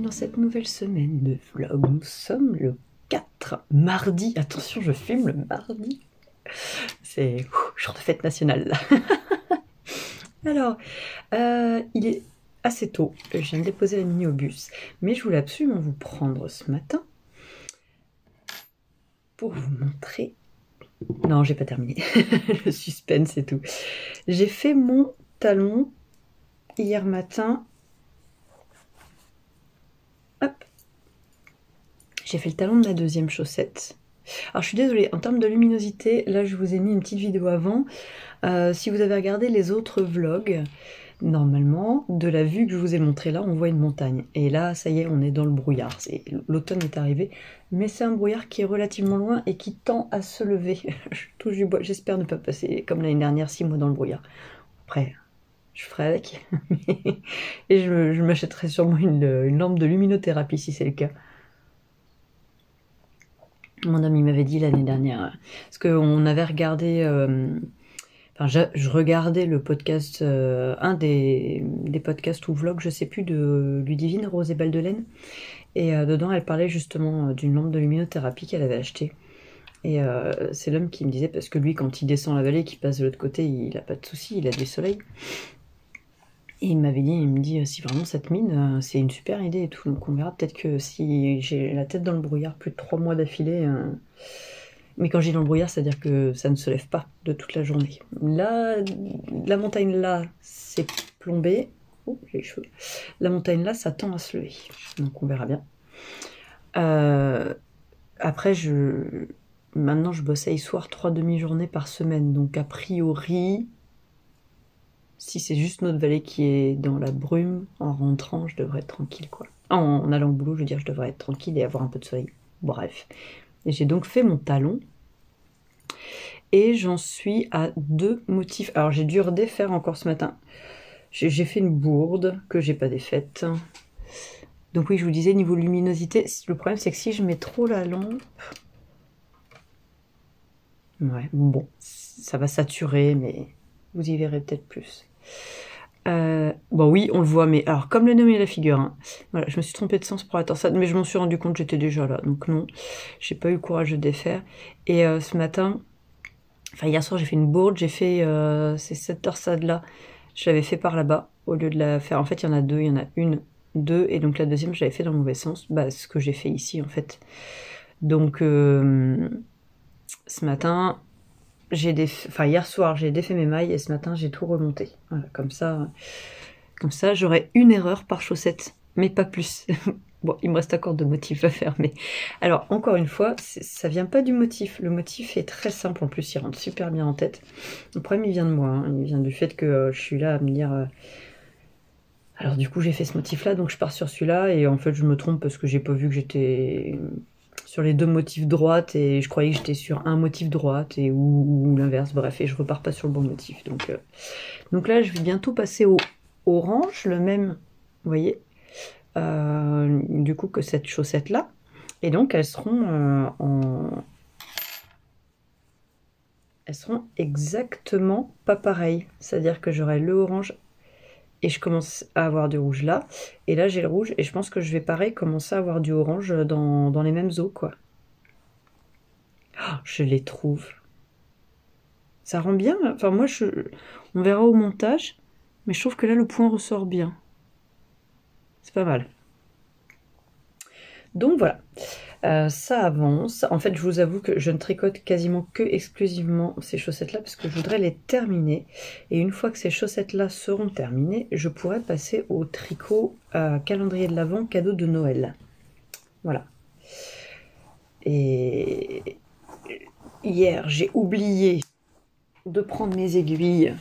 dans cette nouvelle semaine de vlog. Nous sommes le 4 mardi. Attention, je filme le mardi. C'est jour de fête nationale là. Alors, il est assez tôt. Je viens de déposer la mini au bus. Mais je voulais absolument vous prendre ce matin pour vous montrer... Non, j'ai pas terminé. Le suspense et tout. J'ai fait mon talon hier matin. Hop. J'ai fait le talon de la deuxième chaussette. Alors je suis désolée, en termes de luminosité, là je vous ai mis une petite vidéo avant. Si vous avez regardé les autres vlogs, normalement, de la vue que je vous ai montré là, on voit une montagne. Et là, ça y est, on est dans le brouillard. L'automne est arrivé, mais c'est un brouillard qui est relativement loin et qui tend à se lever. Je touche du bois, j'espère ne pas passer comme l'année dernière 6 mois dans le brouillard. Après, je ferai avec. Et je m'achèterai sûrement une lampe de luminothérapie si c'est le cas. Mon ami m'avait dit l'année dernière, parce qu'on avait regardé... Enfin, je regardais le podcast, un des podcasts ou vlogs, je sais plus, de Ludivine, Rose et Baldelaine. Et dedans, elle parlait justement d'une lampe de luminothérapie qu'elle avait achetée. Et c'est l'homme qui me disait, parce que lui, quand il descend la vallée, qu'il passe de l'autre côté, il n'a pas de souci, il a du soleil. Et il m'avait dit, il me dit, si vraiment cette mine, c'est une super idée et tout. Donc on verra, peut-être que si j'ai la tête dans le brouillard plus de 3 mois d'affilée... Mais quand je dis dans le brouillard, c'est-à-dire que ça ne se lève pas de toute la journée. Là, la montagne là, c'est plombé. Oh, j'ai les cheveux. La montagne là, ça tend à se lever. Donc on verra bien. Après, maintenant, je bosse à Issoire 3 demi-journées par semaine. Donc a priori, si c'est juste notre vallée qui est dans la brume, en rentrant, je devrais être tranquille, quoi. En allant au boulot, je veux dire, je devrais être tranquille et avoir un peu de soleil. Bref. Et j'ai donc fait mon talon. Et j'en suis à 2 motifs. Alors j'ai dû redéfaire encore ce matin. J'ai fait une bourde que j'ai pas défaite. Donc oui, je vous disais, niveau luminosité, le problème c'est que si je mets trop la lampe... Ouais, bon, ça va saturer, mais vous y verrez peut-être plus. Bon oui, on le voit, mais alors comme le nom et la figure, hein, voilà, je me suis trompée de sens pour la torsade, mais je m'en suis rendu compte, j'étais déjà là, donc non, j'ai pas eu le courage de défaire. Et ce matin, enfin hier soir j'ai fait une bourde, j'ai fait cette torsade là, je l'avais fait par là-bas, au lieu de la faire, en fait il y en a deux, il y en a une, deux, et donc la deuxième je l'avais fait dans le mauvais sens, bah ce que j'ai fait ici en fait. Donc ce matin... hier soir j'ai défait mes mailles et ce matin j'ai tout remonté. Voilà, comme ça j'aurai une erreur par chaussette, mais pas plus. Bon, il me reste encore 2 motifs à faire, mais... Alors, encore une fois, ça vient pas du motif. Le motif est très simple, en plus, il rentre super bien en tête. Le problème, il vient de moi, hein. Il vient du fait que je suis là à me dire... Alors, du coup, j'ai fait ce motif-là, donc je pars sur celui-là, et en fait, je me trompe parce que j'ai pas vu que j'étais... sur les 2 motifs droites et je croyais que j'étais sur un motif droite ou l'inverse, bref, et je repars pas sur le bon motif. Donc là, je vais bientôt passer au orange, le même, vous voyez, du coup que cette chaussette là, et donc elles seront elles seront exactement pas pareilles, c'est-à-dire que j'aurai le orange et je commence à avoir du rouge là, et là j'ai le rouge, et je pense que je vais pareil commencer à avoir du orange dans les mêmes eaux, quoi. Oh, je les trouve. Ça rend bien, enfin moi, on verra au montage, mais je trouve que là le point ressort bien. C'est pas mal. Donc voilà, ça avance. En fait, je vous avoue que je ne tricote quasiment que exclusivement ces chaussettes-là parce que je voudrais les terminer. Et une fois que ces chaussettes-là seront terminées, je pourrai passer au tricot calendrier de l'Avent, cadeau de Noël. Voilà. Et hier, j'ai oublié de prendre mes aiguilles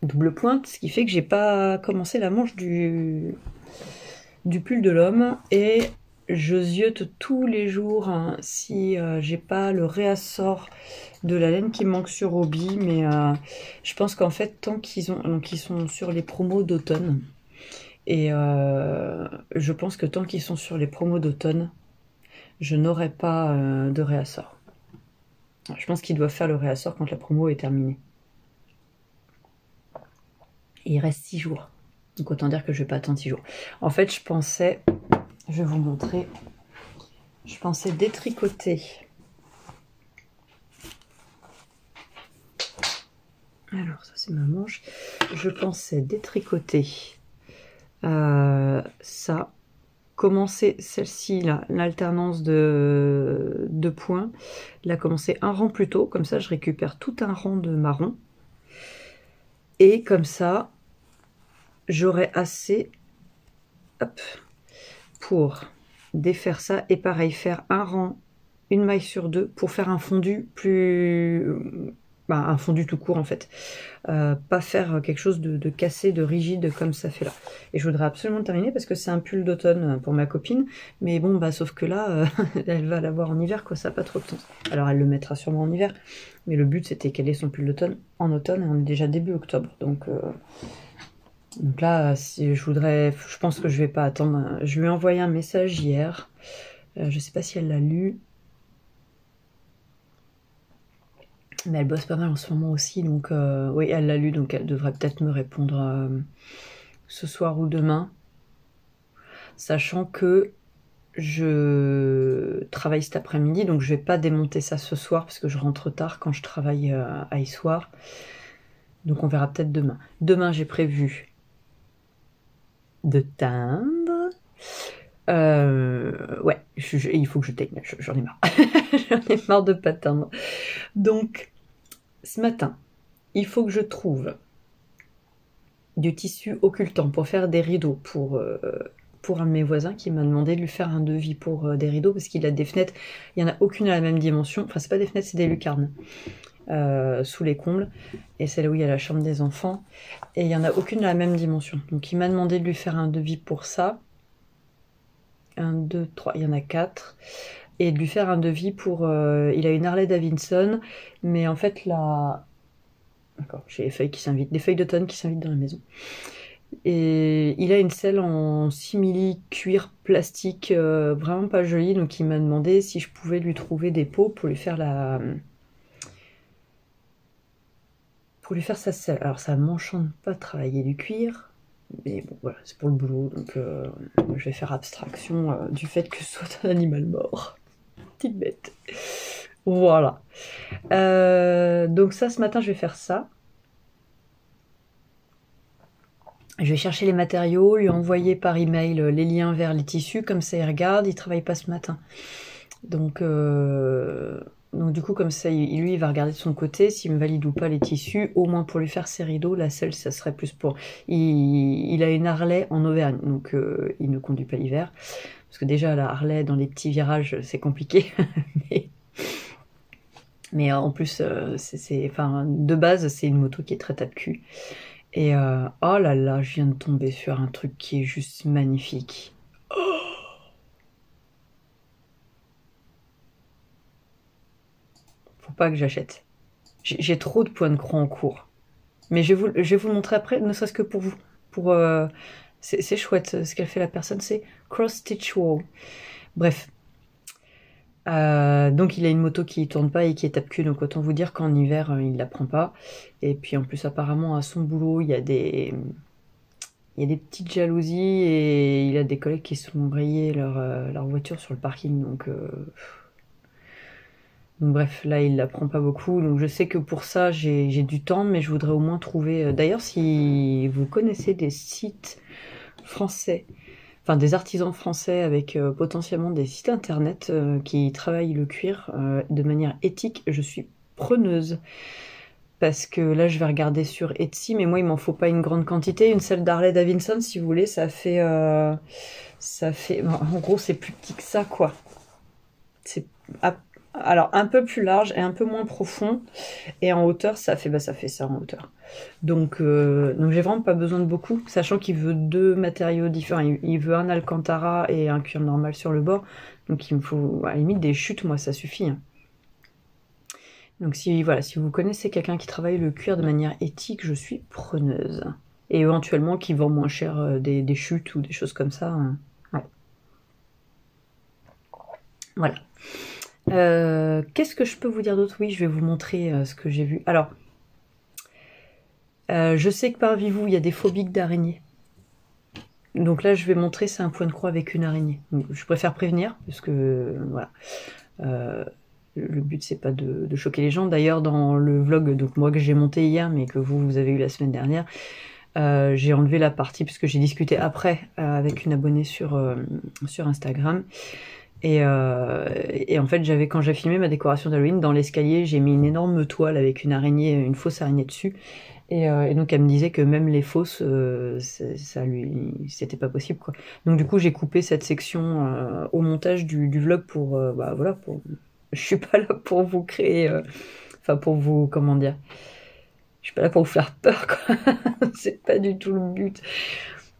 double pointe, ce qui fait que j'ai pas commencé la manche du pull de l'homme, et je ziote tous les jours hein, si j'ai pas le réassort de la laine qui manque sur Roby, mais je pense qu'en fait tant qu'ils sont sur les promos d'automne, et je pense que tant qu'ils sont sur les promos d'automne, je n'aurai pas de réassort. Je pense qu'ils doivent faire le réassort quand la promo est terminée. Et il reste 6 jours. Donc autant dire que je vais pas attendre 6 jours. En fait, je pensais je vais vous montrer. Je pensais détricoter. Alors, ça c'est ma manche. Je pensais détricoter ça. Commencer celle-ci, là, l'alternance de points. La commencer un rang plus tôt. Comme ça, je récupère tout un rang de marron. Et comme ça, j'aurai assez hop, pour défaire ça. Et pareil, faire un rang, une maille sur deux pour faire un fondu plus... un fondu tout court en fait. Pas faire quelque chose de cassé, de rigide comme ça fait là. Et je voudrais absolument terminer parce que c'est un pull d'automne pour ma copine. Mais bon, bah sauf que là, elle va l'avoir en hiver, quoi, ça n'a pas trop de sens. Alors elle le mettra sûrement en hiver. Mais le but c'était qu'elle ait son pull d'automne en automne et on est déjà début octobre. Donc là, si je pense que je vais pas attendre. Je lui ai envoyé un message hier. Je sais pas si elle l'a lu. Mais elle bosse pas mal en ce moment aussi, donc oui, elle l'a lu, donc elle devrait peut-être me répondre ce soir ou demain. Sachant que je travaille cet après-midi, donc je vais pas démonter ça ce soir, parce que je rentre tard quand je travaille à Issoire. Donc on verra peut-être demain. Demain, j'ai prévu de teindre. Ouais, il faut que je teigne, j'en ai marre. J'en ai marre de pas teindre. Donc, ce matin, il faut que je trouve du tissu occultant pour faire des rideaux pour un de mes voisins qui m'a demandé de lui faire un devis pour des rideaux parce qu'il a des fenêtres, il n'y en a aucune à la même dimension, enfin c'est pas des fenêtres, c'est des lucarnes sous les combles, et c'est là où il y a la chambre des enfants, et il n'y en a aucune à la même dimension. Donc il m'a demandé de lui faire un devis pour ça. 1, 2, 3, il y en a 4. Et de lui faire un devis pour... il a une Harley Davidson, mais en fait là... D'accord, j'ai les feuilles qui s'invitent, des feuilles d'automne qui s'invitent dans la maison. Et il a une selle en simili cuir plastique, vraiment pas jolie, donc il m'a demandé si je pouvais lui trouver des pots pour lui faire sa selle. Alors ça m'enchante pas de travailler du cuir, mais bon voilà, c'est pour le boulot, donc je vais faire abstraction du fait que ce soit un animal mort. Petite bête. Voilà. Donc ça, ce matin, je vais faire ça. Je vais chercher les matériaux, lui envoyer par email les liens vers les tissus, comme ça il regarde, il travaille pas ce matin. Donc du coup, comme ça, lui, il va regarder de son côté, s'il me valide ou pas les tissus, au moins pour lui faire ses rideaux. La selle, ça serait plus pour... Il a une Harley en Auvergne, donc il ne conduit pas l'hiver. Parce que déjà, la Harley, dans les petits virages, c'est compliqué. Mais en plus, enfin, de base, c'est une moto qui est très tape-cul. Et oh là là, je viens de tomber sur un truc qui est juste magnifique. Faut pas que j'achète. J'ai trop de points de croix en cours. Mais je vais vous le montrer après, ne serait-ce que pour vous. C'est chouette ce qu'elle fait la personne, c'est Cross Stitch Wall. Bref. Donc il a une moto qui tourne pas et qui est tape-cul, donc autant vous dire qu'en hiver il la prend pas. Et puis en plus apparemment à son boulot il y a des petites jalousies et il a des collègues qui se sont rayés leur voiture sur le parking, donc bref, là il la prend pas beaucoup, donc je sais que pour ça j'ai du temps, mais je voudrais au moins trouver... D'ailleurs, si vous connaissez des sites français, enfin des artisans français avec potentiellement des sites internet qui travaillent le cuir de manière éthique, je suis preneuse. Parce que là, je vais regarder sur Etsy, mais moi, il m'en faut pas une grande quantité. Une selle d'Harley Davidson, si vous voulez, ça fait... en gros, c'est plus petit que ça, quoi. C'est... Alors, un peu plus large et un peu moins profond. Et en hauteur, ça fait ça en hauteur. Donc j'ai vraiment pas besoin de beaucoup, sachant qu'il veut 2 matériaux différents. Il veut un Alcantara et un cuir normal sur le bord. Donc il me faut, à la limite, des chutes, moi, ça suffit. Hein. Donc si vous connaissez quelqu'un qui travaille le cuir de manière éthique, je suis preneuse. Et éventuellement qui vend moins cher des chutes ou des choses comme ça. Hein. Ouais. Voilà. Qu'est-ce que je peux vous dire d'autre? Oui, je vais vous montrer ce que j'ai vu. Alors, je sais que parmi vous, il y a des phobiques d'araignées. Donc là, je vais montrer, c'est un point de croix avec une araignée. Donc, je préfère prévenir, parce que, voilà. Le but, c'est pas de choquer les gens. D'ailleurs, dans le vlog, donc moi que j'ai monté hier, mais que vous avez eu la semaine dernière, j'ai enlevé la partie, puisque j'ai discuté après avec une abonnée sur Instagram. Et en fait, quand j'ai filmé ma décoration d'Halloween, dans l'escalier, j'ai mis une énorme toile avec une araignée, une fausse araignée dessus. Et donc elle me disait que même les fausses, c'était pas possible, quoi. Donc du coup j'ai coupé cette section au montage du vlog pour, bah voilà, je suis pas là pour vous créer, enfin pour vous, comment dire, je suis pas là pour vous faire peur, quoi. C'est pas du tout le but.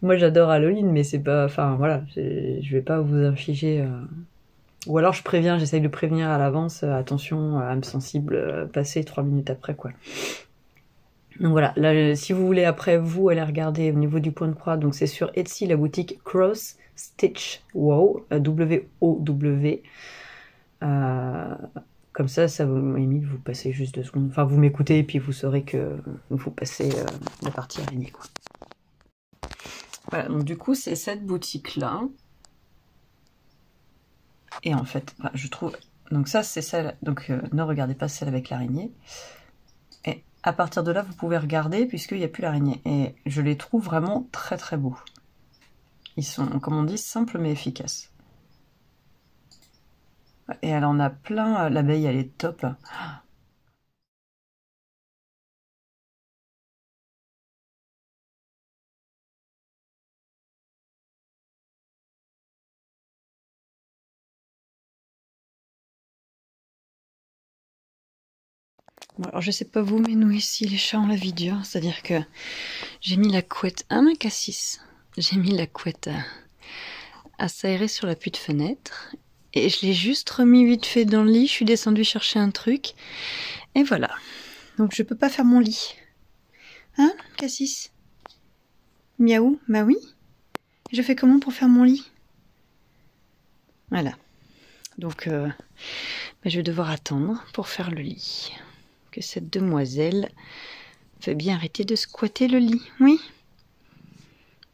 Moi j'adore Halloween, mais c'est pas, enfin voilà, je vais pas vous infliger. Ou alors je préviens, j'essaye de prévenir à l'avance, attention, âme sensible, passer 3 minutes après, quoi. Donc voilà, là, si vous voulez après vous aller regarder au niveau du point de croix, donc c'est sur Etsy, la boutique Cross Stitch Wow, W-O-W. Comme ça vous limite, vous passez juste 2 secondes. Enfin, vous m'écoutez et puis vous saurez que vous passez la partie araignée, quoi. Voilà, donc du coup, c'est cette boutique-là. Et en fait, bah, je trouve... Donc ça, c'est celle... Donc ne regardez pas celle avec l'araignée. Et à partir de là, vous pouvez regarder puisqu'il n'y a plus l'araignée. Et je les trouve vraiment très très beaux. Ils sont, comme on dit, simples mais efficaces. Et elle en a plein. L'abeille, elle est top. Bon, alors je sais pas vous, mais nous ici, les chats ont la vie dure. C'est-à-dire que j'ai mis la couette... Ah, ma cassis. J'ai mis la couette à s'aérer sur l'appui de fenêtre. Et je l'ai juste remis vite fait dans le lit. Je suis descendue chercher un truc. Et voilà. Donc je peux pas faire mon lit. Hein, Cassis? Miaou? Bah oui. Je fais comment pour faire mon lit? Voilà. Donc bah, je vais devoir attendre pour faire le lit. Que cette demoiselle fait bien arrêter de squatter le lit. Oui.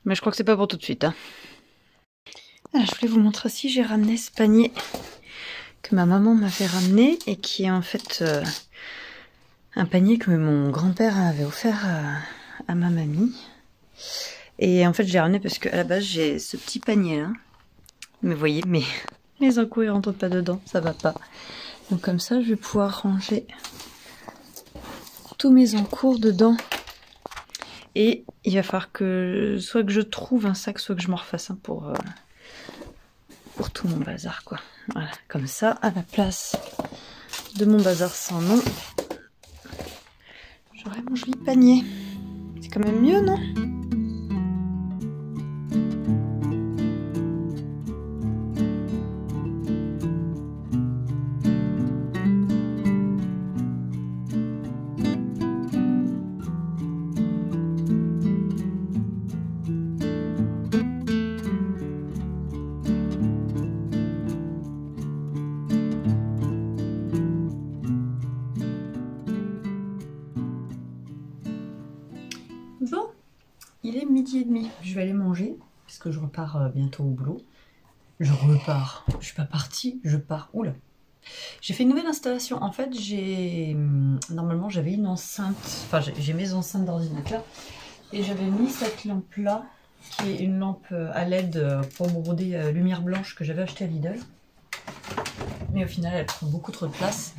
Mais je crois que c'est pas pour tout de suite, hein. Alors, je voulais vous montrer aussi, j'ai ramené ce panier que ma maman m'avait ramené et qui est en fait un panier que mon grand-père avait offert à ma mamie. Et en fait, je l'ai ramené parce qu'à la base, j'ai ce petit panier là. Mais vous voyez, mes encours ils rentrent pas dedans, ça va pas. Donc comme ça, je vais pouvoir ranger tous mes encours dedans. Et il va falloir que soit que je trouve un sac, soit que je m'en refasse un pour tout mon bazar, quoi. Voilà, comme ça, à la place de mon bazar sans nom, j'aurai mon joli panier. C'est quand même mieux, non? Bon, il est 12h30. Je vais aller manger parce que je repars bientôt au boulot. Je repars. Je suis pas partie, je pars. Oula. J'ai fait une nouvelle installation. En fait, normalement j'avais une enceinte. Enfin, j'ai mes enceintes d'ordinateur et j'avais mis cette lampe là, qui est une lampe à LED pour broder lumière blanche que j'avais acheté à Lidl. Mais au final, elle prend beaucoup trop de place.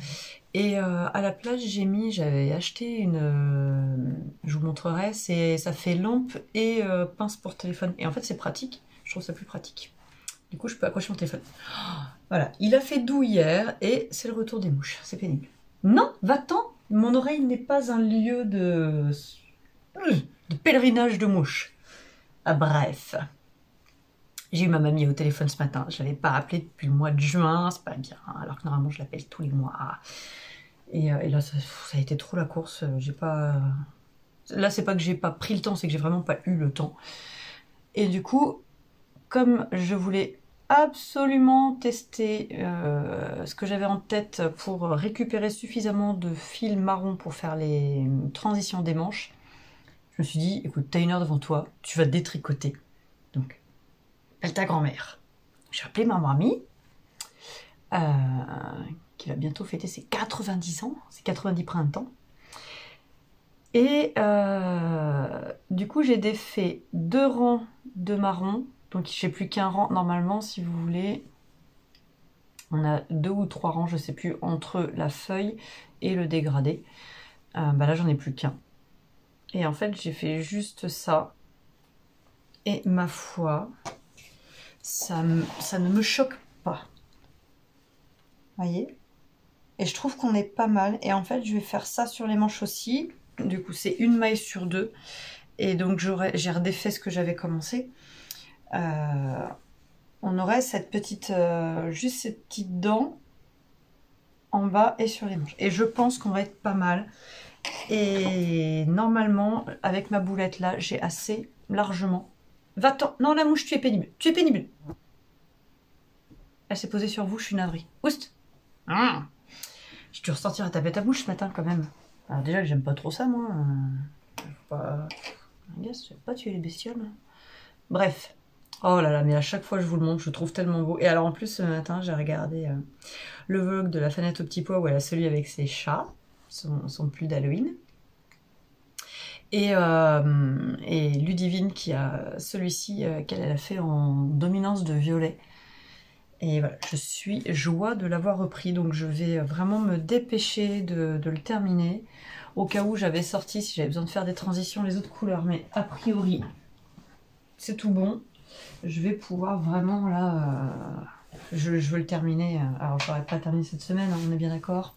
Et à la place, j'avais acheté une... je vous montrerai, ça fait lampe et pince pour téléphone. Et en fait, c'est pratique. Je trouve ça plus pratique. Du coup, je peux accrocher mon téléphone. Voilà, il a fait doux hier et c'est le retour des mouches. C'est pénible. Non, va-t'en. Mon oreille n'est pas un lieu de pèlerinage de mouches. Ah, bref. J'ai eu ma mamie au téléphone ce matin. Je l'avais pas appelée depuis le mois de juin. C'est pas bien. Alors que normalement, je l'appelle tous les mois. Et là, ça a été trop la course. J'ai pas... Là, c'est pas que j'ai pas pris le temps, c'est que j'ai vraiment pas eu le temps. Et du coup, comme je voulais absolument tester ce que j'avais en tête pour récupérer suffisamment de fil marron pour faire les transitions des manches, je me suis dit, écoute, t'as 1 heure devant toi, tu vas détricoter. Donc, Elle ta grand-mère. J'ai appelé ma mamie, qui va bientôt fêter ses 90 ans, ses 90 printemps. Et du coup, j'ai défait 2 rangs de marron. Donc, je sais plus qu'un rang. Normalement, si vous voulez, on a 2 ou 3 rangs, je sais plus, entre la feuille et le dégradé. Bah là, j'en ai plus qu'un. Et en fait, j'ai fait juste ça. Et ma foi, ça ne me choque pas. Voyez? Et je trouve qu'on est pas mal. Et en fait, je vais faire ça sur les manches aussi. Du coup, c'est une maille sur 2. Et donc, j'ai redéfait ce que j'avais commencé. On aurait cette petite, juste cette petite dent en bas et sur les manches. Et je pense qu'on va être pas mal. Et normalement, avec ma boulette là, j'ai assez largement. Va-t'en. Non, la mouche, tu es pénible. Tu es pénible. Elle s'est posée sur vous, je suis navrée. Oust. J'ai dû ressortir à taper ta bouche ce matin quand même. Alors déjà que j'aime pas trop ça, moi. Faut pas... J'aime pas tuer les bestioles. Bref. Oh là là, mais à chaque fois je vous le montre, je le trouve tellement beau. Et alors en plus, ce matin, j'ai regardé le vlog de la Fanette au petit pois où elle a celui avec ses chats, son pull d'Halloween. Et Ludivine qui a celui-ci qu'elle a fait en dominance de violet. Et voilà, je suis joie de l'avoir repris, donc je vais vraiment me dépêcher de le terminer. Au cas où j'avais sorti, si j'avais besoin de faire des transitions, les autres couleurs, mais a priori, c'est tout bon. Je vais pouvoir vraiment là, je veux le terminer. Alors je n'aurai pas terminé cette semaine, hein, on est bien d'accord.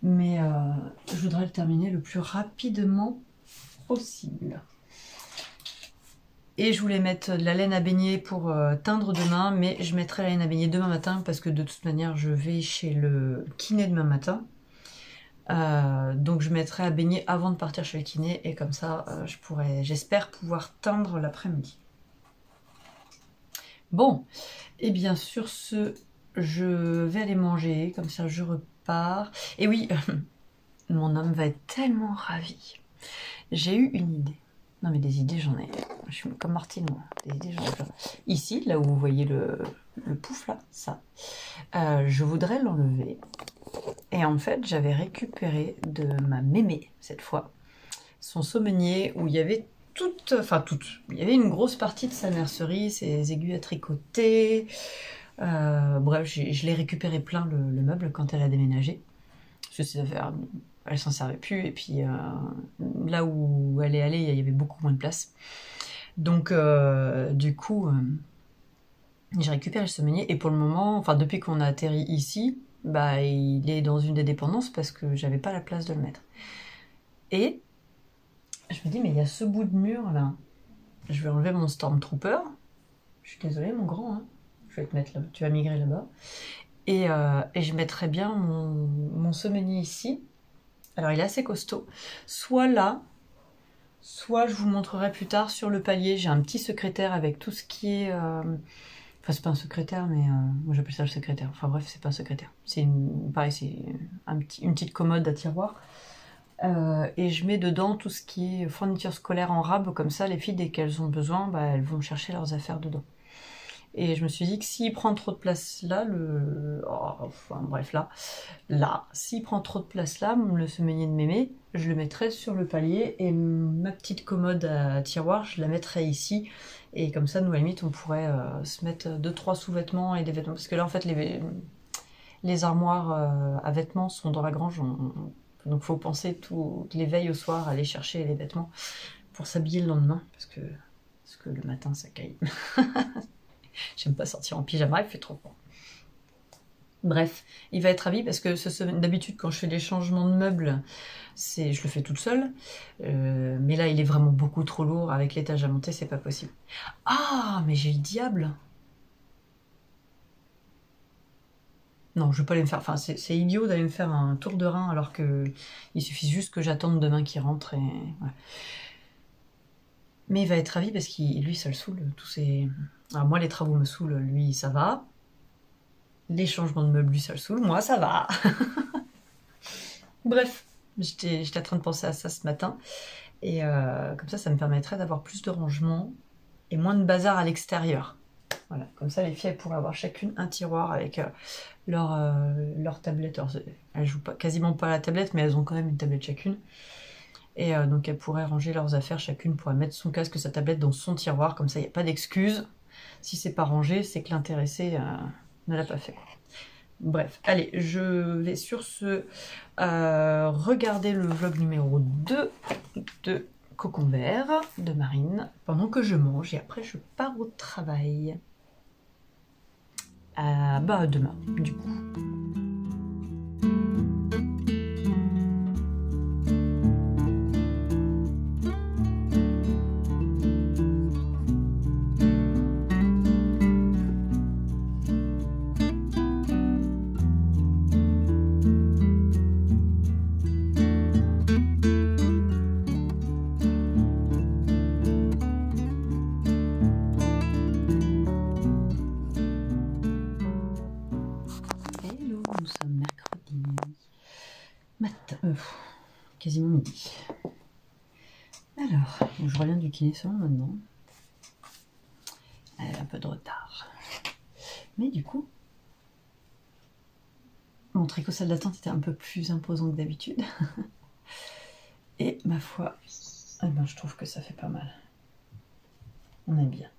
Mais je voudrais le terminer le plus rapidement possible. Et je voulais mettre de la laine à baigner pour teindre demain, mais je mettrai la laine à baigner demain matin parce que de toute manière je vais chez le kiné demain matin. Donc je mettrai à baigner avant de partir chez le kiné et comme ça j'espère pouvoir teindre l'après-midi. Bon, et bien sur ce, je vais aller manger, comme ça je repars. Et oui, mon homme va être tellement ravi. J'ai eu une idée. Non mais des idées j'en ai, je suis comme Martine moi, des idées j'en ai plein. Ici, là où vous voyez le pouf là, ça, je voudrais l'enlever. Et en fait j'avais récupéré de ma mémé, cette fois, son saumonier où il y avait il y avait une grosse partie de sa mercerie, ses aiguilles à tricoter, bref, je l'ai récupéré plein le meuble quand elle a déménagé. Elle s'en servait plus, et puis là où elle est allée, il y avait beaucoup moins de place. Donc du coup, j'ai récupéré le saumonier, et pour le moment, enfin depuis qu'on a atterri ici, bah il est dans une des dépendances parce que j'avais pas la place de le mettre. Et je me dis, mais il y a ce bout de mur là, je vais enlever mon Stormtrooper. Je suis désolée mon grand, hein. Je vais te mettre là, tu vas migrer là-bas. Et je mettrai bien mon saumonier ici. Alors il est assez costaud, soit là, soit je vous montrerai plus tard sur le palier, j'ai un petit secrétaire avec tout ce qui est... Enfin c'est pas un secrétaire, mais moi j'appelle ça le secrétaire, enfin bref c'est pas un secrétaire, c'est pareil, c'est une petite commode à tiroir. Et je mets dedans tout ce qui est fourniture scolaire en rab, comme ça les filles dès qu'elles ont besoin, bah, elles vont chercher leurs affaires dedans. Et je me suis dit que s'il prend trop de place là, s'il prend trop de place là, le saumonier de mémé, je le mettrai sur le palier et ma petite commode à tiroir, je la mettrai ici. Et comme ça, nous, à la limite, on pourrait se mettre 2-3 sous-vêtements et des vêtements. Parce que là, en fait, les armoires à vêtements sont dans la grange. Donc, il faut penser toutes les veilles au soir, aller chercher les vêtements pour s'habiller le lendemain. Parce que le matin, ça caille. J'aime pas sortir en pyjama, il fait trop froid. Bref, il va être ravi parce que d'habitude quand je fais des changements de meubles, je le fais toute seule. Mais là il est vraiment beaucoup trop lourd, avec l'étage à monter, c'est pas possible. Ah, mais j'ai le diable! Non, je vais pas aller me faire... Enfin, c'est idiot d'aller me faire un tour de rein alors que il suffit juste que j'attende demain qu'il rentre et... Voilà. Mais il va être ravi parce qu'il, lui, ça le saoule, tous ces... Alors moi, les travaux me saoulent, lui, ça va. Les changements de meubles, lui, ça le saoule, moi, ça va. Bref, j'étais en train de penser à ça ce matin. Et comme ça me permettrait d'avoir plus de rangement et moins de bazar à l'extérieur. Voilà, comme ça les filles elles pourraient avoir chacune un tiroir avec leur tablette. Alors, elles jouent pas, quasiment pas à la tablette, mais elles ont quand même une tablette chacune. Et donc elles pourraient ranger leurs affaires, chacune pourrait mettre son casque, sa tablette dans son tiroir, comme ça il n'y a pas d'excuse. Si c'est pas rangé, c'est que l'intéressé ne l'a pas fait. Bref, allez, je vais sur ce regarder le vlog numéro 2 de Cocon Vert de Marine pendant que je mange et après je pars au travail. Bah demain, du coup. Nous sommes mercredi matin, quasiment midi. Alors, je reviens du kiné seulement maintenant. Un peu de retard. Mais du coup, mon tricot salle d'attente était un peu plus imposant que d'habitude. Et ma foi, eh ben, je trouve que ça fait pas mal. On aime bien.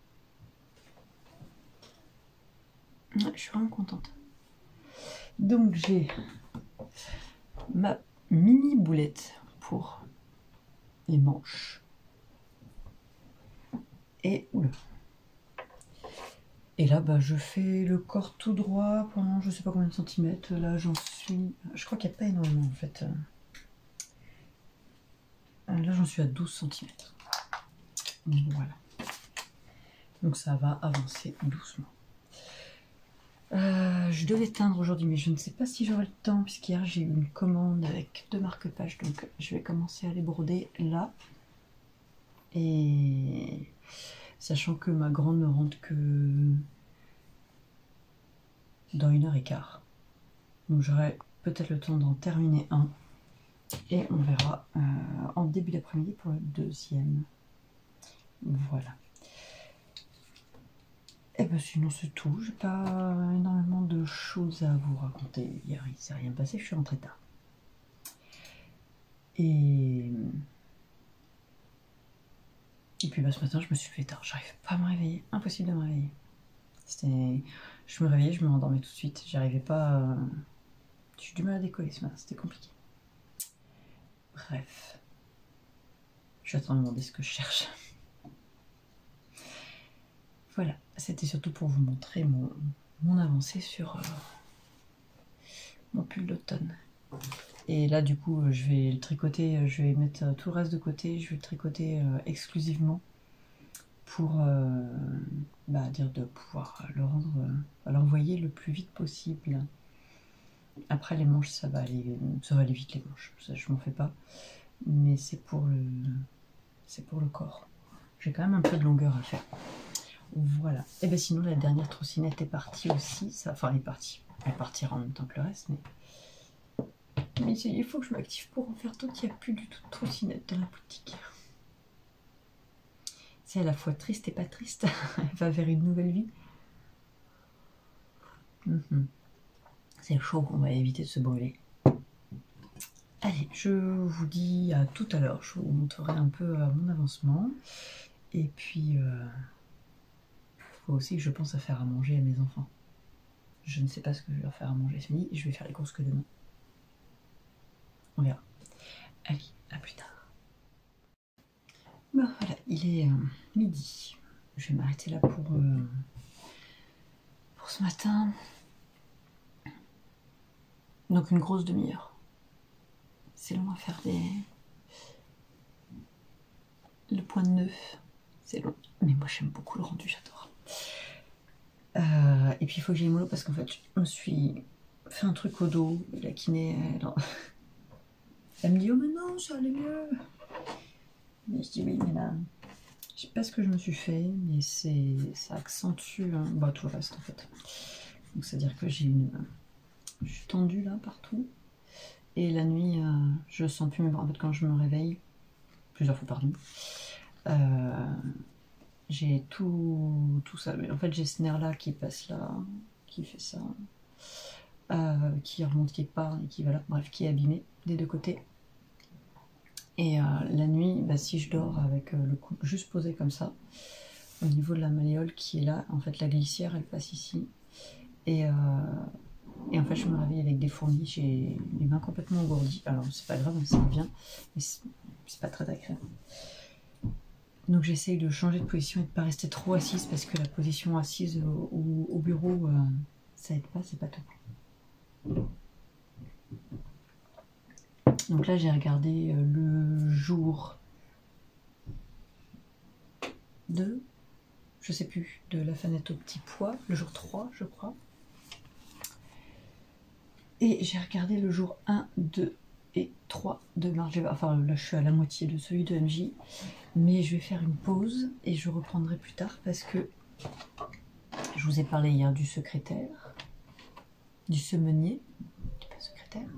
Ouais, je suis vraiment contente. Donc j'ai ma mini boulette pour les manches. Et oula. Et là, bah, je fais le corps tout droit pendant je sais pas combien de centimètres. Là, j'en suis. Je crois qu'il n'y a pas énormément en fait. Là, j'en suis à 12 centimètres. Voilà. Donc ça va avancer doucement. Je devais teindre aujourd'hui, mais je ne sais pas si j'aurai le temps, puisqu'hier j'ai eu une commande avec 2 marque-pages, donc je vais commencer à les broder là. Et sachant que ma grande ne rentre que dans 1h15. Donc j'aurai peut-être le temps d'en terminer un. Et on verra en début d'après-midi pour le deuxième. Voilà. Et ben sinon c'est tout, j'ai pas énormément de choses à vous raconter. Hier il s'est rien passé, je suis rentrée tard. Et puis bah, ce matin je me suis fait tard, j'arrive pas à me réveiller, impossible de me réveiller. Je me réveillais, je me rendormais tout de suite, j'arrivais pas. J'ai eu du mal à décoller ce matin, c'était compliqué. Bref. Je suis en train de demander ce que je cherche. Voilà, c'était surtout pour vous montrer mon avancée sur mon pull d'automne. Et là du coup je vais le tricoter, je vais mettre tout le reste de côté, je vais le tricoter exclusivement pour dire de pouvoir le rendre, l'envoyer le plus vite possible. Après les manches ça va aller vite les manches, ça je m'en fais pas, mais c'est pour le corps. J'ai quand même un peu de longueur à faire. Voilà. Et bien sinon la dernière troussinette est partie aussi. Enfin elle est partie. Elle partira en même temps que le reste. Mais il faut que je m'active pour en faire d'autres. Il n'y a plus du tout de troussinette dans la boutique. C'est à la fois triste et pas triste. Elle va vers une nouvelle vie. C'est chaud, on va éviter de se brûler. Allez, je vous dis à tout à l'heure. Je vous montrerai un peu mon avancement. Et puis... faut aussi que je pense à faire à manger à mes enfants. Je ne sais pas ce que je vais leur faire à manger ce midi, je vais faire les courses que demain. On verra. Allez, à plus tard. Bon voilà, il est midi. Je vais m'arrêter là pour ce matin. Donc une grosse demi-heure. C'est long à faire le point de nœud. C'est long. Mais moi j'aime beaucoup le rendu, j'adore. Et puis il faut que j'aille mollo parce qu'en fait je me suis fait un truc au dos. La kiné, elle me dit oh mais non ça allait mieux. Mais je dis oui mais là je sais pas ce que je me suis fait, mais ça accentue tout le reste en fait. Donc c'est à dire que je suis tendue là partout et la nuit je sens plus mes bras. En fait quand je me réveille plusieurs fois par nuit, j'ai tout ça. Mais en fait, j'ai ce nerf-là qui passe là, qui fait ça, qui remonte, qui part, et qui va là, bref, qui est abîmé des deux côtés. Et la nuit, bah, si je dors avec le cou juste posé comme ça, au niveau de la malléole qui est là, en fait, la glissière, elle passe ici. Et en fait, je me réveille avec des fourmis, j'ai les mains complètement engourdies. Alors, c'est pas grave, ça revient, mais c'est pas très agréable. Donc, j'essaye de changer de position et de pas rester trop assise parce que la position assise au bureau, ça aide pas, c'est pas top. Donc là, j'ai regardé le jour 2, je sais plus, de la fenêtre au petit pois, le jour 3, je crois. Et j'ai regardé le jour 1, 2 et 3 de mars. Enfin, là, je suis à la moitié de celui de MJ. Mais je vais faire une pause et je reprendrai plus tard parce que je vous ai parlé hier du secrétaire, du semenier, pas secrétaire.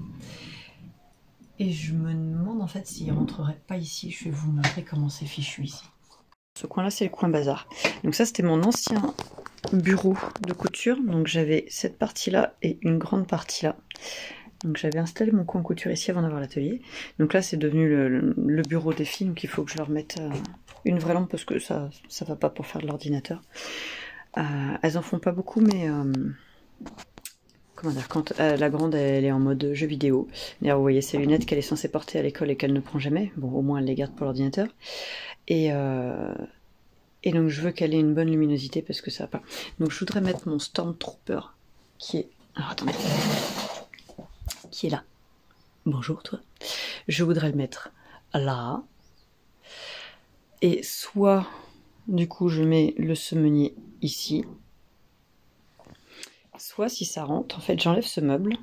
Et je me demande en fait s'il rentrerait pas ici. Je vais vous montrer comment c'est fichu ici. Ce coin-là, c'est le coin bazar. Donc ça, c'était mon ancien bureau de couture. Donc j'avais cette partie-là et une grande partie là. Donc j'avais installé mon coin couture ici avant d'avoir l'atelier. Donc là, c'est devenu le bureau des filles. Donc il faut que je leur mette une vraie lampe parce que ça va pas pour faire de l'ordinateur. Elles en font pas beaucoup, mais... comment dire, quand la grande elle est en mode jeu vidéo. D'ailleurs vous voyez ces lunettes qu'elle est censée porter à l'école et qu'elle ne prend jamais. Bon, au moins elle les garde pour l'ordinateur. Et donc je veux qu'elle ait une bonne luminosité parce que ça va pas. Donc je voudrais mettre mon Stormtrooper qui est... Alors attendez. Qui est là. Bonjour toi. Je voudrais le mettre là. Et soit du coup je mets le semenier ici. Soit si ça rentre, en fait j'enlève ce meuble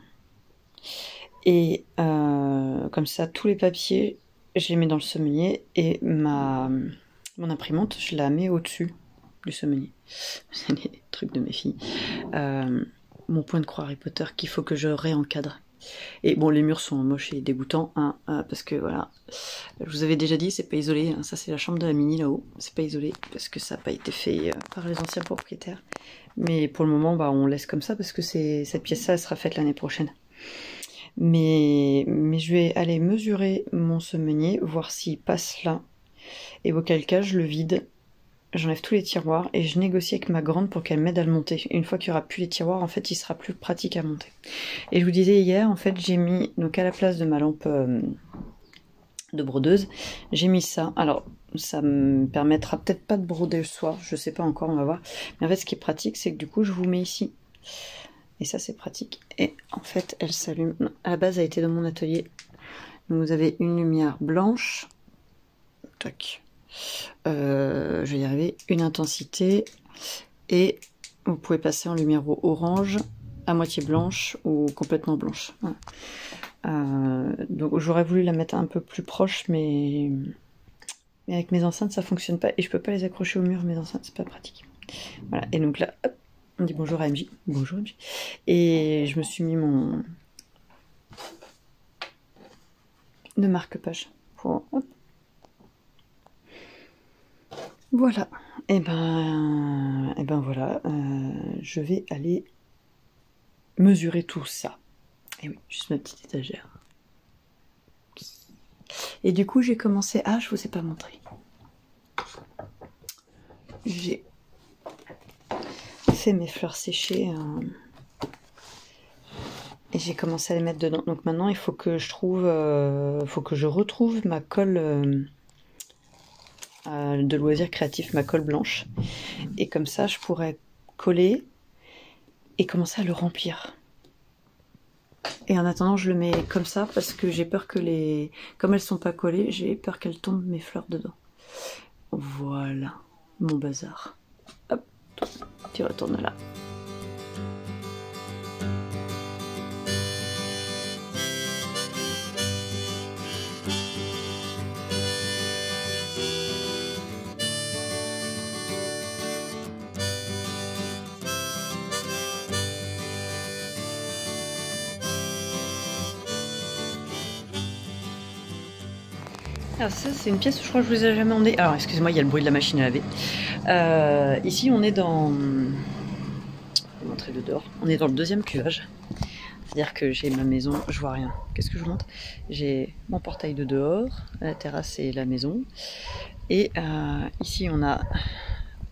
et comme ça tous les papiers je les mets dans le semenier et mon imprimante je la mets au-dessus du semenier. C'est les trucs de mes filles. Mon point de croix Harry Potter qu'il faut que je réencadre. Et bon, les murs sont moches et dégoûtants, hein, parce que voilà, je vous avais déjà dit, c'est pas isolé, hein, ça c'est la chambre de la Mini là-haut, c'est pas isolé, parce que ça n'a pas été fait par les anciens propriétaires. Mais pour le moment, bah, on laisse comme ça, parce que cette pièce-là, elle sera faite l'année prochaine. Mais je vais aller mesurer mon semenier, voir s'il passe là, et auquel cas je le vide. J'enlève tous les tiroirs et je négocie avec ma grande pour qu'elle m'aide à le monter. Une fois qu'il n'y aura plus les tiroirs, en fait, il sera plus pratique à monter. Et je vous disais hier, en fait, j'ai mis, donc à la place de ma lampe de brodeuse, j'ai mis ça. Alors, ça me permettra peut-être pas de broder le soir, je sais pas encore, on va voir. Mais en fait, ce qui est pratique, c'est que du coup, je vous mets ici. Et ça, c'est pratique. Et en fait, elle s'allume. À la base, elle était dans mon atelier. Donc, vous avez une lumière blanche. Tac. Je vais y arriver, une intensité et vous pouvez passer en lumière orange, à moitié blanche ou complètement blanche. Voilà. Donc j'aurais voulu la mettre un peu plus proche, mais avec mes enceintes ça fonctionne pas et je peux pas les accrocher au mur, mes enceintes, c'est pas pratique. Voilà, et donc là, hop, on dit bonjour à MJ. Bonjour MJ. Et je me suis mis mon de marque-page pour hop. Voilà, et ben voilà, je vais aller mesurer tout ça. Et oui, juste ma petite étagère. Et du coup, j'ai commencé... Ah, je vous ai pas montré. J'ai fait mes fleurs séchées et j'ai commencé à les mettre dedans. Donc maintenant, il faut que je trouve, faut que je retrouve ma colle... de loisirs créatifs, ma colle blanche, et comme ça je pourrais coller et commencer à le remplir. Et en attendant je le mets comme ça parce que j'ai peur que comme elles sont pas collées, j'ai peur qu'elles tombent mes fleurs dedans. Voilà mon bazar. Hop, tu retournes là. Alors ça c'est une pièce où je crois que je vous ai jamais emmené. Alors excusez-moi, il y a le bruit de la machine à laver. Ici, on est dans... Je vais montrer de dehors. On est dans le deuxième cuvage. C'est-à-dire que j'ai ma maison, je vois rien. Qu'est-ce que je vous montre? J'ai mon portail de dehors, la terrasse et la maison. Et ici, on a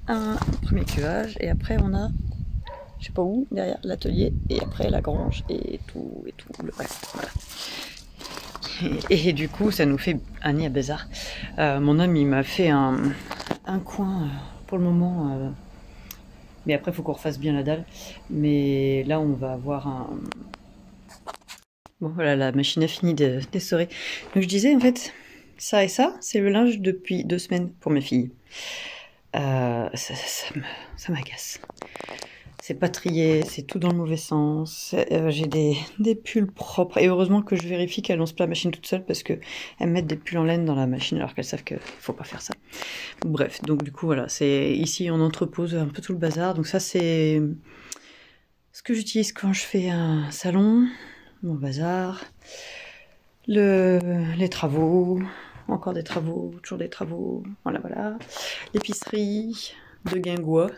un premier cuvage. Et après, on a, je sais pas où, derrière l'atelier. Et après, la grange et tout le reste. Voilà. Et du coup, ça nous fait un nid à bazar. Mon homme, il m'a fait un coin pour le moment. Mais après, il faut qu'on refasse bien la dalle. Mais là, on va avoir un... Bon, voilà, la machine a fini d'essorer. Donc, je disais, en fait, ça et ça, c'est le linge depuis 2 semaines pour mes filles. Ça m'agace. C'est pas trié, c'est tout dans le mauvais sens. J'ai des pulls propres. Et heureusement que je vérifie qu'elles lancent pas la machine toute seule parce qu'elles mettent des pulls en laine dans la machine alors qu'elles savent qu'il faut pas faire ça. Bref, donc du coup, voilà. Ici, on entrepose un peu tout le bazar. Donc ça, c'est ce que j'utilise quand je fais un salon. Mon bazar. Les travaux. Encore des travaux. Toujours des travaux. Voilà. L'épicerie de Guingois.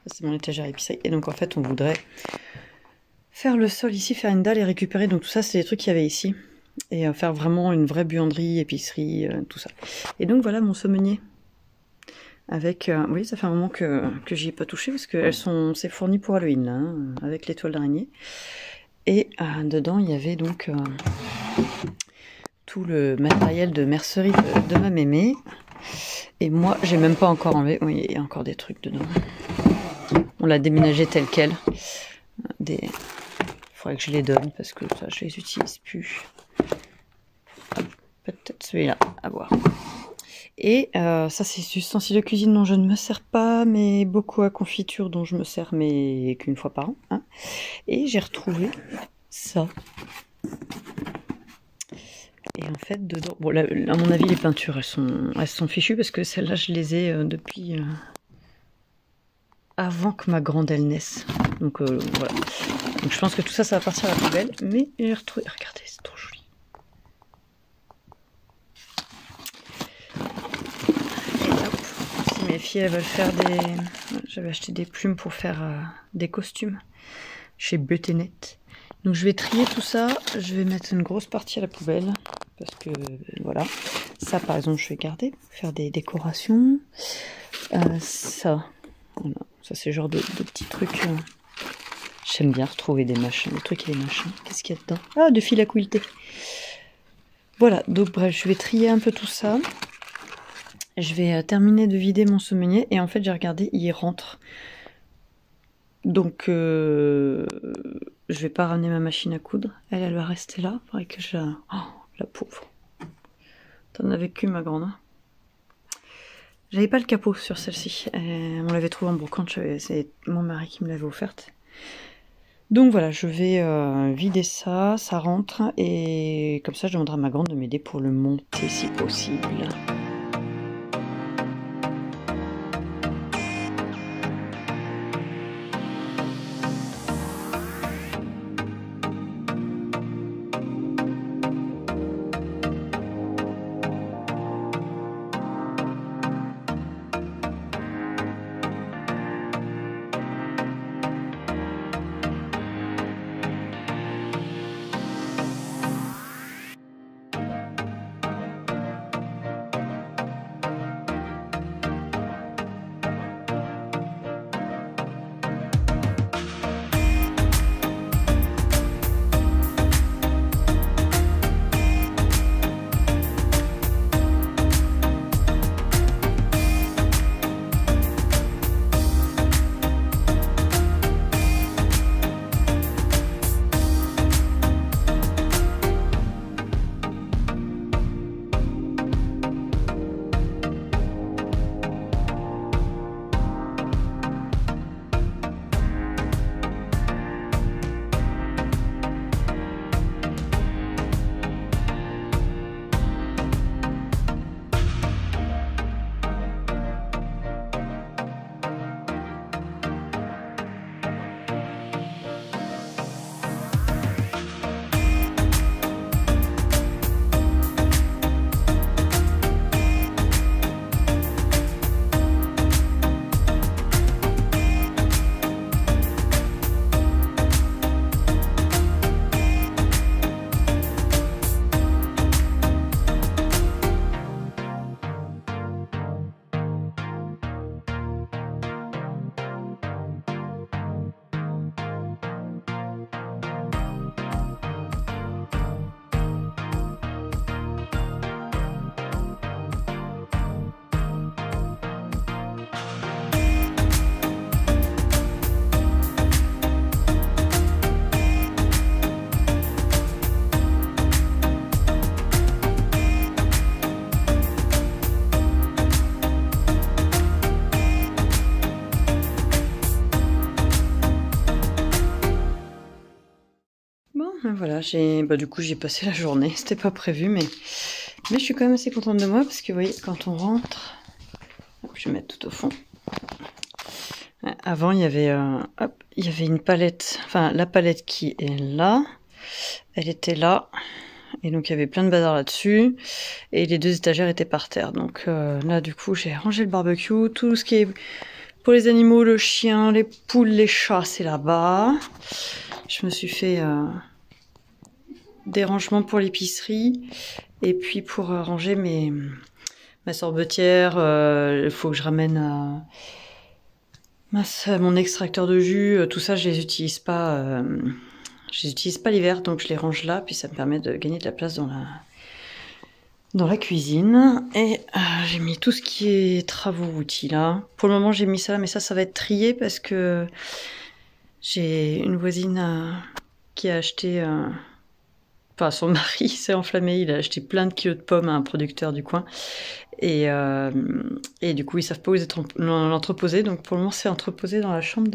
C'est mon étagère épicerie. Et donc en fait on voudrait faire le sol ici, faire une dalle et récupérer. Donc tout ça c'est les trucs qu'il y avait ici. Et faire vraiment une vraie buanderie, épicerie, tout ça. Et donc voilà mon saumonier. Avec, oui ça fait un moment que j'y ai pas touché parce que c'est fourni pour Halloween, là, hein, avec les toiles d'araignée. Et dedans il y avait donc tout le matériel de mercerie de ma mémé. Et moi j'ai même pas encore enlevé, oui il y a encore des trucs dedans. On l'a déménagé tel quel. Il faudrait que je les donne parce que ça, je les utilise plus. Peut-être celui-là, à voir. Et ça, c'est des ustensiles de cuisine dont je ne me sers pas, mais beaucoup à confiture dont je me sers, mais qu'une fois par an. Hein. Et j'ai retrouvé ça. Et en fait, dedans... Bon, là, à mon avis, les peintures, elles sont fichues parce que celles-là, je les ai depuis... avant que ma grande elle naisse. Donc voilà. Donc je pense que tout ça, ça va partir à la poubelle. Mais j'ai retrouvé. Regardez, c'est trop joli. Et hop. Si mes filles elles veulent faire des. J'avais acheté des plumes pour faire des costumes chez Butenet. Donc je vais trier tout ça. Je vais mettre une grosse partie à la poubelle. Parce que voilà. Ça par exemple, je vais garder. Faire des décorations. Ça. Voilà. Ça, c'est le genre de petits trucs. J'aime bien retrouver des machins, des trucs et des machins. Qu'est-ce qu'il y a dedans? Ah, de fil à quilter. Voilà, donc bref, je vais trier un peu tout ça. Je vais terminer de vider mon saumonier. Et en fait, j'ai regardé, il rentre. Donc, je vais pas ramener ma machine à coudre. Elle va rester là. Il faudrait que je la... Oh, la pauvre. T'en as vécu, ma grande. J'avais pas le capot sur celle-ci. On l'avait trouvée en brocante. C'est mon mari qui me l'avait offerte. Donc voilà, je vais vider ça. Ça rentre. Et comme ça, je demanderai à ma grande de m'aider pour le monter si possible. Voilà, du coup j'ai passé la journée, c'était pas prévu, mais je suis quand même assez contente de moi parce que vous voyez, quand on rentre, je vais mettre tout au fond. Avant il y avait, il y avait une palette, enfin la palette qui est là, elle était là, et donc il y avait plein de bazar là-dessus, et les 2 étagères étaient par terre. Donc là du coup j'ai rangé le barbecue, tout ce qui est pour les animaux, le chien, les poules, les chats, c'est là-bas. Je me suis fait des rangements pour l'épicerie. Et puis pour ranger ma sorbetière, il faut que je ramène mon extracteur de jus. Tout ça, je les utilise pas l'hiver, donc je les range là. Puis ça me permet de gagner de la place dans la cuisine. Et j'ai mis tout ce qui est travaux outils là. Pour le moment j'ai mis ça, mais ça va être trié parce que j'ai une voisine qui a acheté, enfin son mari s'est enflammé, il a acheté plein de kilos de pommes à un producteur du coin. Et du coup ils savent pas où l'entreposer, donc pour le moment c'est entreposé dans la chambre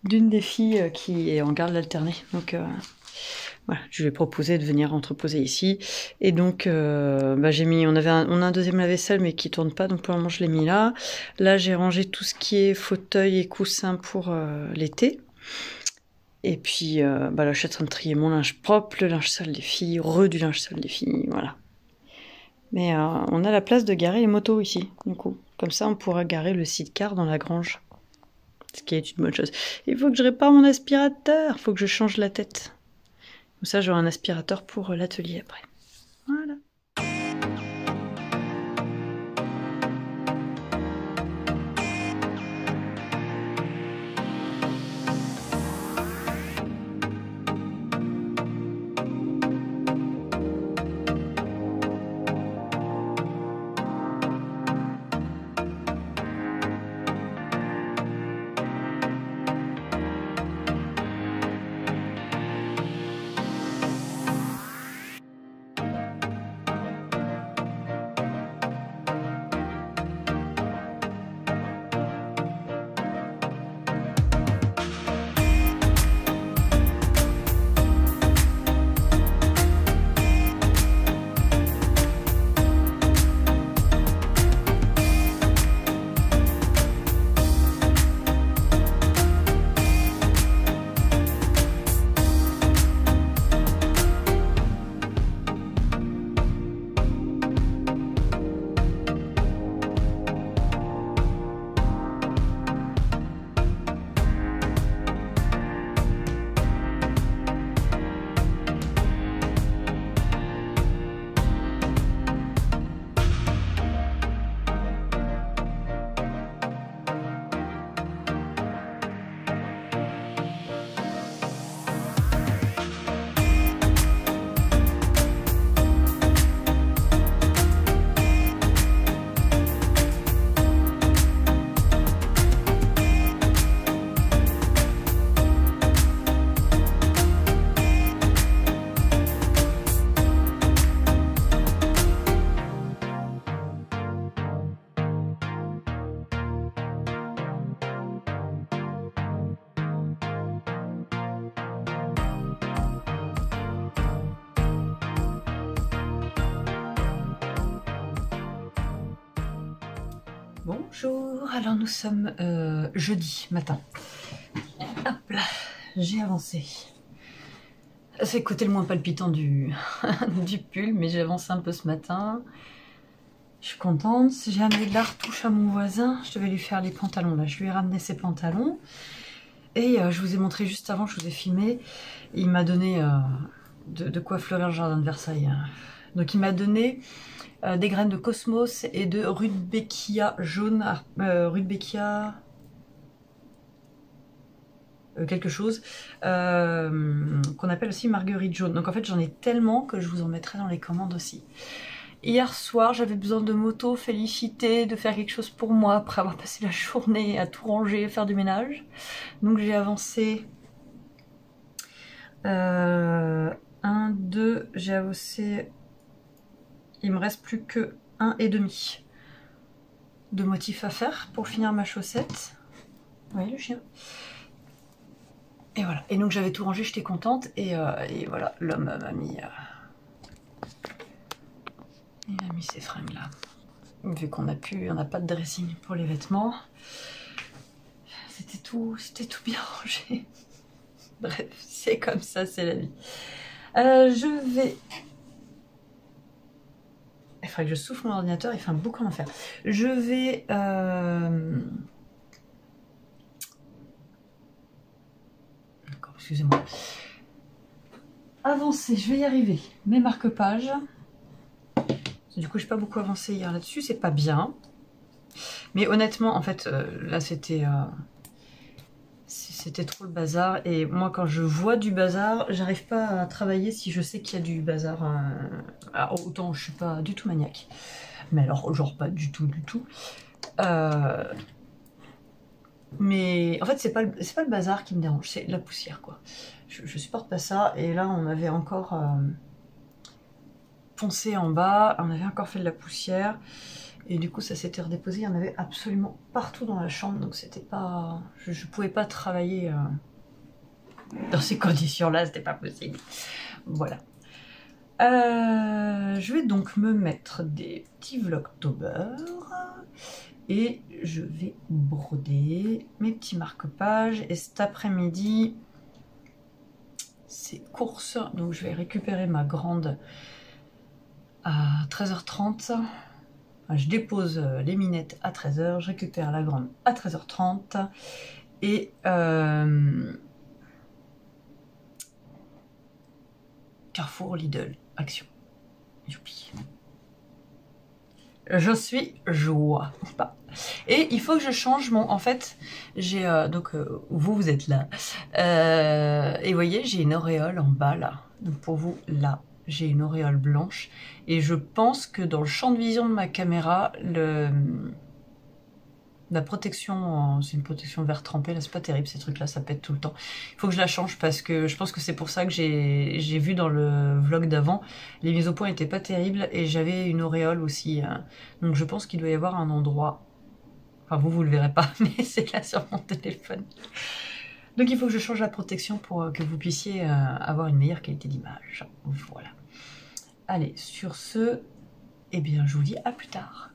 d'une des filles qui est en garde alternée. Donc voilà, je lui ai proposé de venir entreposer ici. Et donc, on a un deuxième lave-vaisselle, mais qui tourne pas, donc pour le moment, je l'ai mis là. Là, j'ai rangé tout ce qui est fauteuil et coussin pour l'été. Et puis, là, je suis en train de trier mon linge propre, le linge sale des filles, du linge sale des filles, voilà. Mais on a la place de garer les motos ici, du coup. Comme ça, on pourra garer le sidecar dans la grange. Ce qui est une bonne chose. Il faut que je répare mon aspirateur, il faut que je change la tête. Comme ça, j'aurai un aspirateur pour l'atelier après. Voilà. Bonjour, alors nous sommes jeudi matin. Hop là, j'ai avancé. C'est le côté le moins palpitant du pull, mais j'ai avancé un peu ce matin. Je suis contente. J'ai amené de la retouche à mon voisin. Je devais lui faire les pantalons là. Je lui ai ramené ses pantalons. Et je vous ai montré juste avant, je vous ai filmé. Il m'a donné de quoi fleurir le jardin de Versailles. Donc il m'a donné des graines de cosmos et de rudbeckia jaune, rudbeckia quelque chose, qu'on appelle aussi marguerite jaune. Donc en fait j'en ai tellement que je vous en mettrai dans les commandes aussi. Hier soir j'avais besoin de m'auto-féliciter, de faire quelque chose pour moi après avoir passé la journée à tout ranger, à faire du ménage. Donc j'ai avancé 1, 2, j'ai avancé. Il me reste plus que 1,5 de motifs à faire pour finir ma chaussette. Vous voyez le chien? Et voilà. Et donc j'avais tout rangé, j'étais contente. Et voilà, l'homme m'a mis... il a mis ces fringues là. Vu qu'on n'a pas de dressing pour les vêtements. C'était tout bien rangé. Bref, c'est comme ça, c'est la vie. Je vais... Il faudrait que je souffle mon ordinateur, il fait un boucan à faire. Je vais... D'accord, excusez-moi. Avancer, je vais y arriver. Mes marque-pages. Du coup, j'ai pas beaucoup avancé hier là-dessus, c'est pas bien. Mais honnêtement, en fait, là, c'était trop le bazar. Et moi, quand je vois du bazar, j'arrive pas à travailler si je sais qu'il y a du bazar. Alors, autant je suis pas du tout maniaque. Mais alors, genre pas du tout, du tout. Mais en fait, c'est pas le bazar qui me dérange, c'est la poussière, quoi. Je supporte pas ça. Et là, on avait encore poncé en bas, on avait encore fait de la poussière. Et du coup, ça s'était redéposé. Il y en avait absolument partout dans la chambre. Donc, c'était pas... Je pouvais pas travailler dans ces conditions-là. C'était pas possible. Voilà. Je vais donc me mettre des petits Vlogtober. Et je vais broder mes petits marque-pages. Et cet après-midi, c'est course. Donc, je vais récupérer ma grande à 13h30. Je dépose les minettes à 13h, je récupère la grande à 13h30 et Carrefour, Lidl, Action. Youpi. Je suis joie. Et il faut que je change mon... En fait, j'ai... donc, vous êtes là. Et vous voyez, j'ai une auréole en bas, là. Donc, pour vous, là. J'ai une auréole blanche et je pense que dans le champ de vision de ma caméra, la protection, c'est une protection vert trempé, là c'est pas terrible ces trucs là, ça pète tout le temps. Il faut que je la change parce que je pense que c'est pour ça que j'ai vu dans le vlog d'avant, les mises au point étaient pas terribles et j'avais une auréole aussi. Donc je pense qu'il doit y avoir un endroit, enfin vous le verrez pas, mais c'est là sur mon téléphone. Donc il faut que je change la protection pour que vous puissiez avoir une meilleure qualité d'image. Voilà. Allez, sur ce, eh bien, je vous dis à plus tard.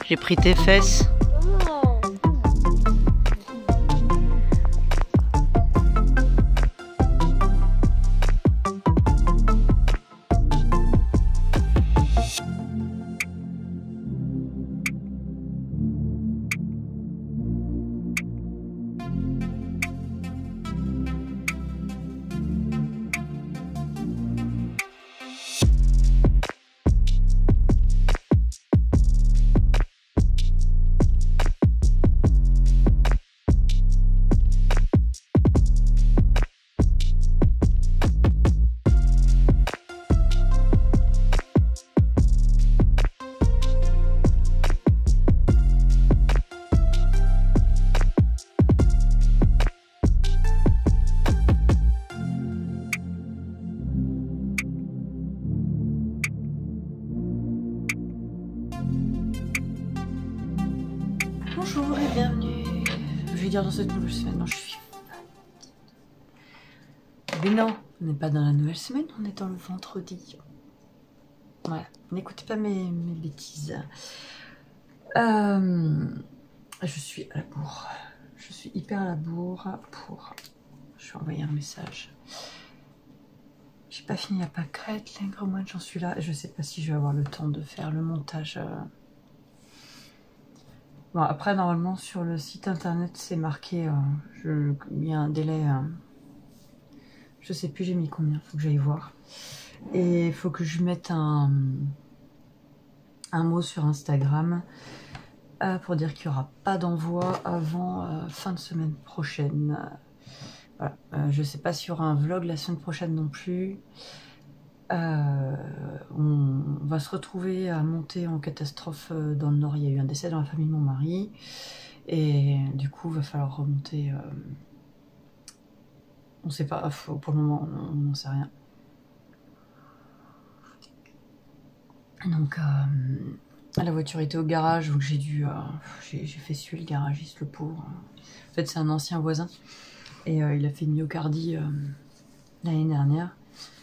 J'ai pris tes fesses. Bonjour et bienvenue. Je vais dire dans cette nouvelle semaine. Non, je suis... Mais non, on n'est pas dans la nouvelle semaine, on est dans le vendredi. Voilà, n'écoutez pas mes bêtises. Je suis à la bourre. Je suis hyper à la bourre pour... Je vais envoyer un message. J'ai pas fini la pâquerette, les gros mois j'en suis là. Je sais pas si je vais avoir le temps de faire le montage. Bon, après, normalement, sur le site internet, c'est marqué... il y a un délai... je sais plus, j'ai mis combien, faut que j'aille voir. Et il faut que je mette un mot sur Instagram pour dire qu'il n'y aura pas d'envoi avant fin de semaine prochaine. Voilà. Je ne sais pas s'il y aura un vlog la semaine prochaine non plus. On va se retrouver à monter en catastrophe dans le Nord. Il y a eu un décès dans la famille de mon mari. Et du coup, il va falloir remonter. On ne sait pas, pour le moment, on n'en sait rien. Donc, la voiture était au garage, donc j'ai dû... j'ai fait suer le garagiste, le pauvre. En fait, c'est un ancien voisin. Et il a fait une myocardie l'année dernière.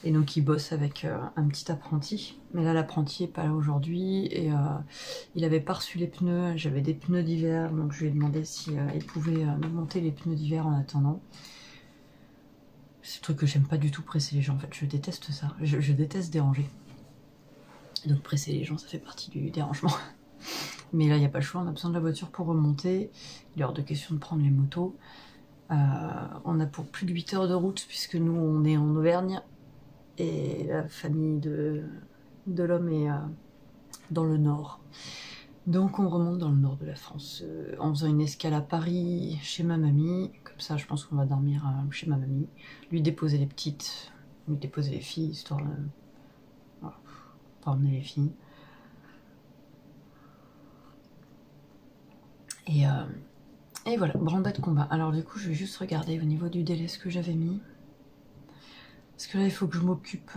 Et donc, il bosse avec un petit apprenti. Mais là, l'apprenti n'est pas là aujourd'hui. Et il avait pas reçu les pneus. J'avais des pneus d'hiver. Donc, je lui ai demandé si il pouvait me monter les pneus d'hiver en attendant. C'est un truc que j'aime pas du tout, presser les gens. En fait, je déteste ça. Je déteste déranger. Donc presser les gens, ça fait partie du dérangement. Mais là, il n'y a pas le choix, on a besoin de la voiture pour remonter. Il est hors de question de prendre les motos. On a pour plus de 8 heures de route, puisque nous, on est en Auvergne. Et la famille de l'homme est dans le nord. Donc on remonte dans le nord de la France, en faisant une escale à Paris, chez ma mamie. Comme ça, je pense qu'on va dormir chez ma mamie. Lui déposer les petites, lui déposer les filles, histoire de... Voilà. Pas emmener les filles. Et voilà, branle-bas de combat. Alors du coup, je vais juste regarder au niveau du délai ce que j'avais mis. Parce que là, il faut que je m'occupe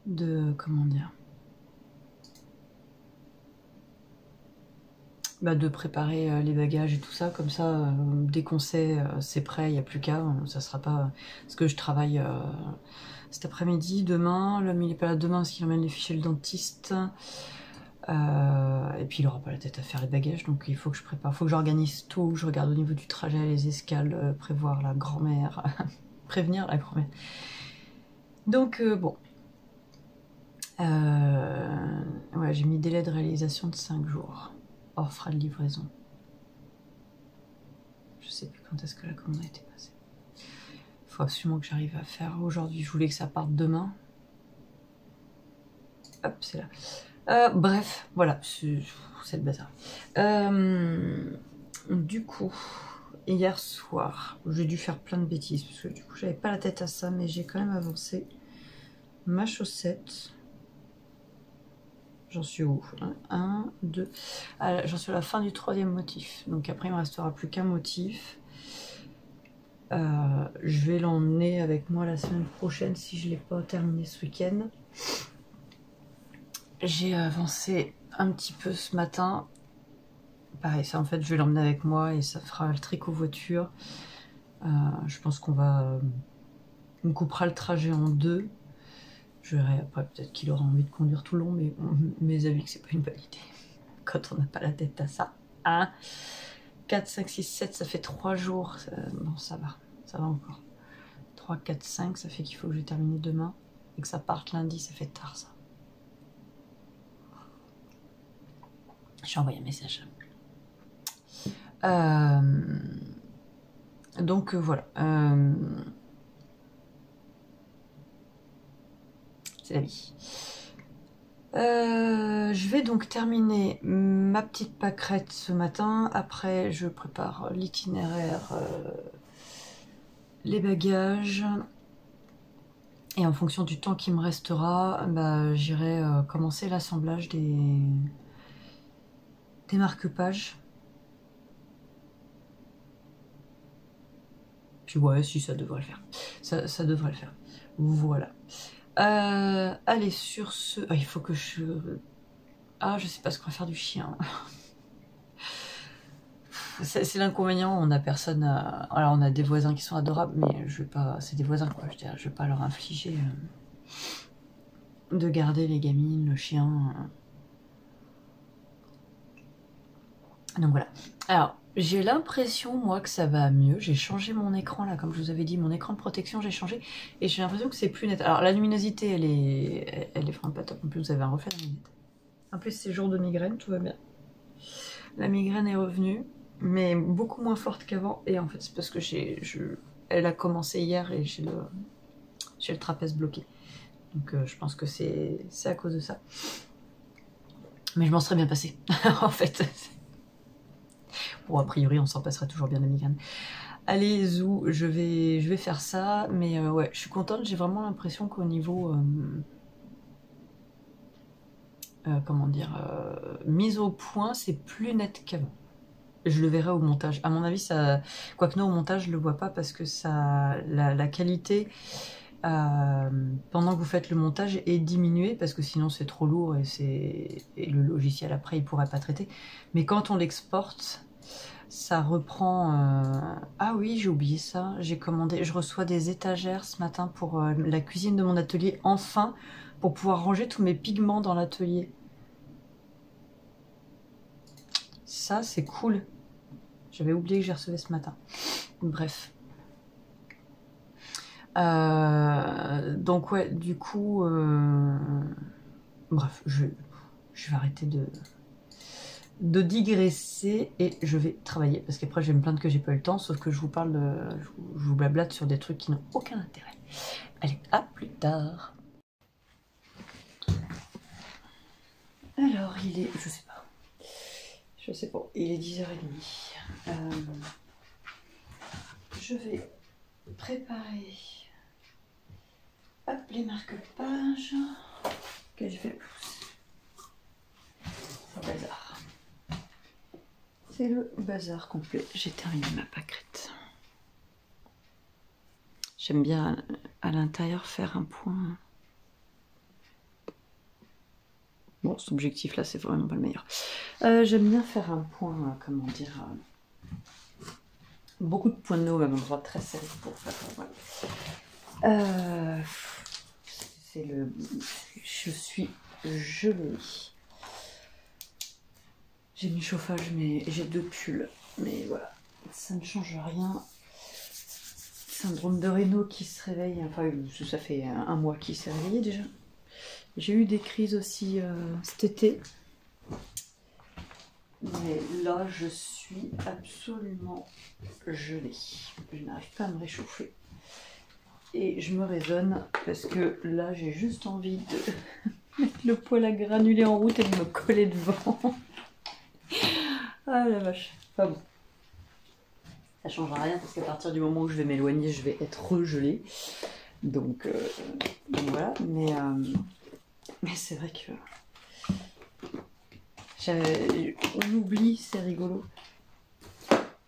de... Comment dire, de préparer les bagages et tout ça. Comme ça, dès qu'on sait c'est prêt, il n'y a plus qu'à. Ça sera pas... Parce que je travaille... cet après-midi, demain, l'homme il est pas là demain parce qu'il emmène les filles chez le dentiste. Et puis il aura pas la tête à faire les bagages, donc il faut que je prépare, il faut que j'organise tout, je regarde au niveau du trajet, les escales, prévoir la grand-mère, prévenir la grand-mère. Donc bon. Ouais, j'ai mis délai de réalisation de 5 jours, hors frais de livraison. Je sais plus quand est-ce que la commande a été passée. Il faut absolument que j'arrive à faire aujourd'hui. Je voulais que ça parte demain. Hop, c'est là. Bref, voilà, c'est le bazar. Du coup, hier soir, j'ai dû faire plein de bêtises, parce que du coup, j'avais pas la tête à ça, mais j'ai quand même avancé ma chaussette. J'en suis où? 1, 2... J'en suis à la fin du 3e motif. Donc après, il me restera plus qu'un motif. Je vais l'emmener avec moi la semaine prochaine si je ne l'ai pas terminé ce week-end. J'ai avancé un petit peu ce matin. Pareil, ça en fait, je vais l'emmener avec moi et ça fera le tricot voiture. Je pense qu'on va... on coupera le trajet en 2. Je verrai après, peut-être qu'il aura envie de conduire tout le long, mais mes avis que c'est pas une bonne idée. Quand on n'a pas la tête à ça. 1, 4, 5, 6, 7, ça fait 3 jours. Bon, ça va encore. 3, 4, 5, ça fait qu'il faut que je termine demain. Et que ça parte lundi, ça fait tard ça. J'ai envoyé un message. Donc voilà. C'est la vie. Je vais donc terminer ma petite pâquerette ce matin. Après, je prépare l'itinéraire, les bagages. Et en fonction du temps qui me restera, j'irai commencer l'assemblage des marque-pages. Puis ouais, si ça devrait le faire. Ça devrait le faire. Voilà. Allez, sur ce... il faut que je... je sais pas ce qu'on va faire du chien. C'est l'inconvénient, on a personne à... Alors, on a des voisins qui sont adorables, mais je vais pas... C'est des voisins, quoi. Je veux dire, je vais pas leur infliger de garder les gamines, le chien. Donc voilà. Alors, j'ai l'impression, moi, que ça va mieux. J'ai changé mon écran, là, comme je vous avais dit, mon écran de protection, j'ai changé. Et j'ai l'impression que c'est plus net. Alors, la luminosité, elle est vraiment pas top. En plus, vous avez un reflet de luminette. En plus, c'est jour de migraine, tout va bien. La migraine est revenue, mais beaucoup moins forte qu'avant. Et en fait, c'est parce que elle a commencé hier et j'ai le trapèze bloqué. Donc, je pense que c'est à cause de ça. Mais je m'en serais bien passé, en fait. Bon, a priori, on s'en passera toujours bien de la migraine. Allez, Zou, je vais faire ça. Mais ouais, je suis contente. J'ai vraiment l'impression qu'au niveau... comment dire, mise au point, c'est plus net qu'avant. Je le verrai au montage. À mon avis, ça, quoique non, au montage, je le vois pas parce que la qualité pendant que vous faites le montage est diminuée parce que sinon c'est trop lourd et le logiciel après il pourrait pas traiter. Mais quand on l'exporte, ça reprend. Ah oui, j'ai oublié ça. J'ai commandé. Je reçois des étagères ce matin pour la cuisine de mon atelier. Enfin, pour pouvoir ranger tous mes pigments dans l'atelier. Ça, c'est cool. J'avais oublié que j'ai reçu ce matin. Bref. Donc ouais, du coup... Bref, je vais arrêter de digresser et je vais travailler. Parce qu'après, je vais me plaindre que j'ai pas eu le temps. Sauf que je vous parle je vous blablate sur des trucs qui n'ont aucun intérêt. Allez, à plus tard. Alors, il est... Je sais pas, il est 10h30. Je vais préparer les marque-pages que je vais pousser. C'est le bazar. C'est le bazar complet. J'ai terminé ma pâquerette. J'aime bien à l'intérieur faire un point. Bon, cet objectif-là, c'est vraiment pas le meilleur. J'aime bien faire un point, comment dire... beaucoup de points de nœud à un endroit très serré pour faire... Voilà. C'est le... Je suis gelée. J'ai mis chauffage, mais j'ai 2 pulls. Mais voilà, ça ne change rien. Syndrome de Raynaud qui se réveille. Enfin, ça fait un mois qu'il s'est réveillé déjà. J'ai eu des crises aussi cet été. Mais là, je suis absolument gelée. Je n'arrive pas à me réchauffer. Et je me raisonne parce que là, j'ai juste envie de mettre le poêle à granulés en route et de me coller devant. Ah la vache. Pas bon. Ça ne changera rien parce qu'à partir du moment où je vais m'éloigner, je vais être regelée. Donc voilà. Mais c'est vrai que... On oublie, c'est rigolo.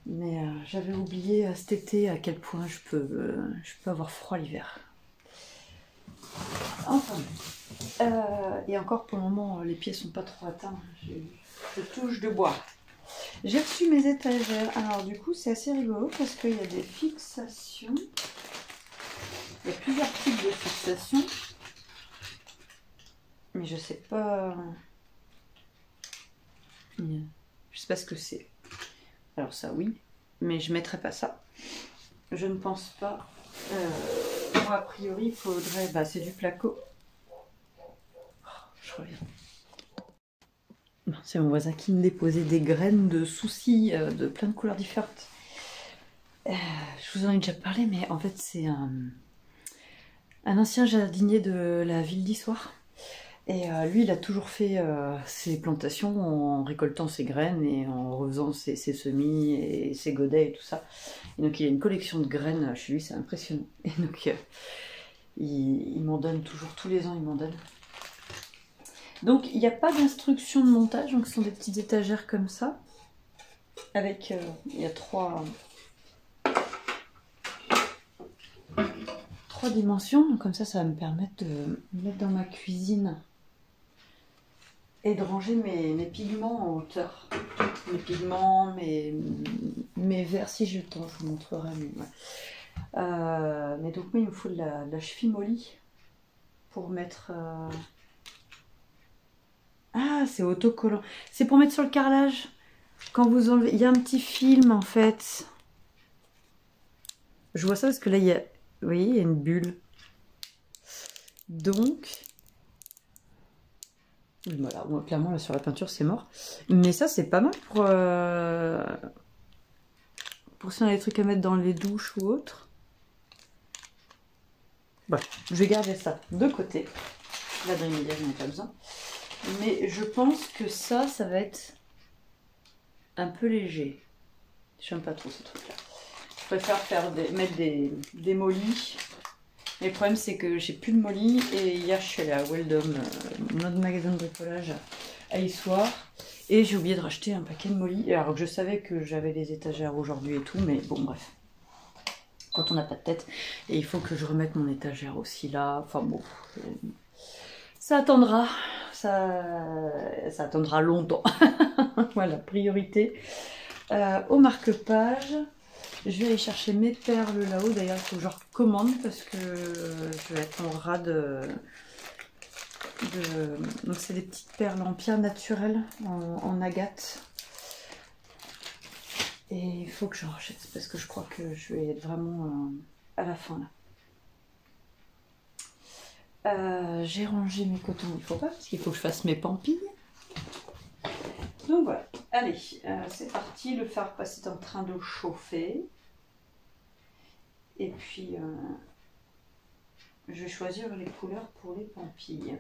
Mais j'avais oublié cet été à quel point je peux avoir froid l'hiver. Enfin, et encore pour le moment, les pieds sont pas trop atteints. Je touche de bois. J'ai reçu mes étagères. Alors du coup, c'est assez rigolo parce qu'il y a des fixations. Il y a plusieurs types de fixations. Mais je sais pas... Je sais pas ce que c'est. Alors ça oui, mais je mettrai pas ça. Je ne pense pas. Moi a priori il faudrait... Bah c'est du placo. Oh, je reviens. C'est mon voisin qui me déposait des graines de soucis de plein de couleurs différentes. Je vous en ai déjà parlé, mais en fait c'est un ancien jardinier de la ville d'Issoire. Et lui, il a toujours fait ses plantations en récoltant ses graines et en refaisant ses semis et ses godets et tout ça. Et donc il a une collection de graines chez lui, c'est impressionnant. Et donc il m'en donne toujours, tous les ans il m'en donne. Donc il n'y a pas d'instruction de montage, donc ce sont des petites étagères comme ça. Avec, il y a trois dimensions, donc comme ça va me permettre de mettre dans ma cuisine et de ranger mes pigments en hauteur. Mes pigments, mes verres, si j'ai le temps, je vous montrerai. Mais donc oui, il me faut de la cheville molly. pour mettre... Ah, c'est autocollant. C'est pour mettre sur le carrelage. Quand vous enlevez... Il y a un petit film, en fait. Je vois ça parce que là, il y a... Vous voyez, il y a une bulle. Donc... Voilà, moi, clairement, là, sur la peinture, c'est mort. Mais ça, c'est pas mal pour si on a des trucs à mettre dans les douches ou autre. Voilà, je vais garder ça de côté. Là, dans l'immédiat, je n'en ai pas besoin. Mais je pense que ça va être un peu léger. J'aime pas trop ce truc-là. Je préfère mettre des molis. Mais le problème, c'est que j'ai plus de molis. Et hier, je suis allée à Weldom, notre magasin de bricolage, à Issoire. Et j'ai oublié de racheter un paquet de molis. Alors que je savais que j'avais des étagères aujourd'hui et tout. Mais bon, bref. Quand on n'a pas de tête. Et il faut que je remette mon étagère aussi là. Enfin bon. Ça attendra. Ça attendra longtemps. Voilà, priorité. Au marque-page. Je vais aller chercher mes perles là-haut. D'ailleurs, il faut que je recommande parce que je vais être en rade Donc, c'est des petites perles en pierre naturelle, en agate. Et il faut que je rachète parce que je crois que je vais être vraiment à la fin là. J'ai rangé mes cotons, il faut pas parce qu'il faut que je fasse mes pampilles. Donc voilà, allez, c'est parti, le fer est en train de chauffer. Et puis, je vais choisir les couleurs pour les pampilles.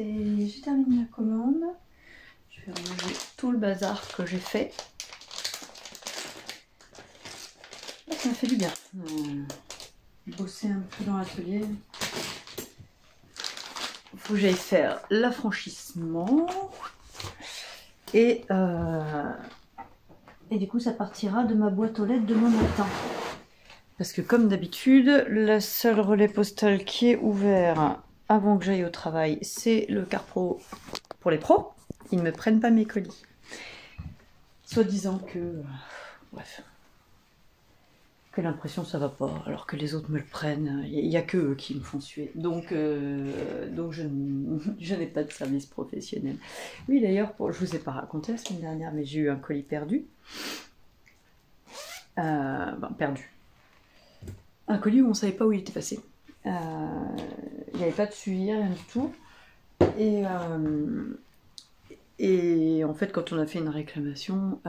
J'ai terminé la commande. Je vais ranger tout le bazar que j'ai fait. Ça me fait du bien. Bosser un peu dans l'atelier. Il faut que j'aille faire l'affranchissement. Et du coup, ça partira de ma boîte aux lettres demain matin. Parce que comme d'habitude, le seul relais postal qui est ouvert avant que j'aille au travail, c'est le CarPro pour les pros. Ils ne me prennent pas mes colis. Soit disant que... bref. que l'impression ça va pas, alors que les autres me le prennent. Il n'y a que eux qui me font suer. Donc je n'ai pas de service professionnel. Oui, d'ailleurs, je vous ai pas raconté la semaine dernière, mais j'ai eu un colis perdu. Perdu. Un colis où on ne savait pas où il était passé. Il n'y avait pas de suivi, rien du tout. Et en fait, quand on a fait une réclamation,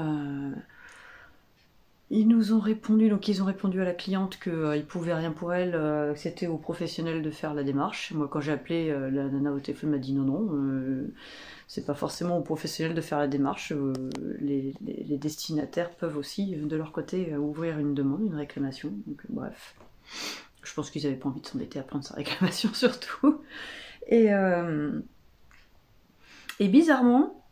ils nous ont répondu, donc ils ont répondu à la cliente qu'ils pouvaient rien pour elle, que c'était aux professionnels de faire la démarche. Moi, quand j'ai appelé, la nana au téléphone m'a dit non, c'est pas forcément aux professionnels de faire la démarche. Les destinataires peuvent aussi, de leur côté, ouvrir une demande, une réclamation. Donc, bref. Je pense qu'ils n'avaient pas envie de s'embêter à prendre sa réclamation surtout. Et bizarrement,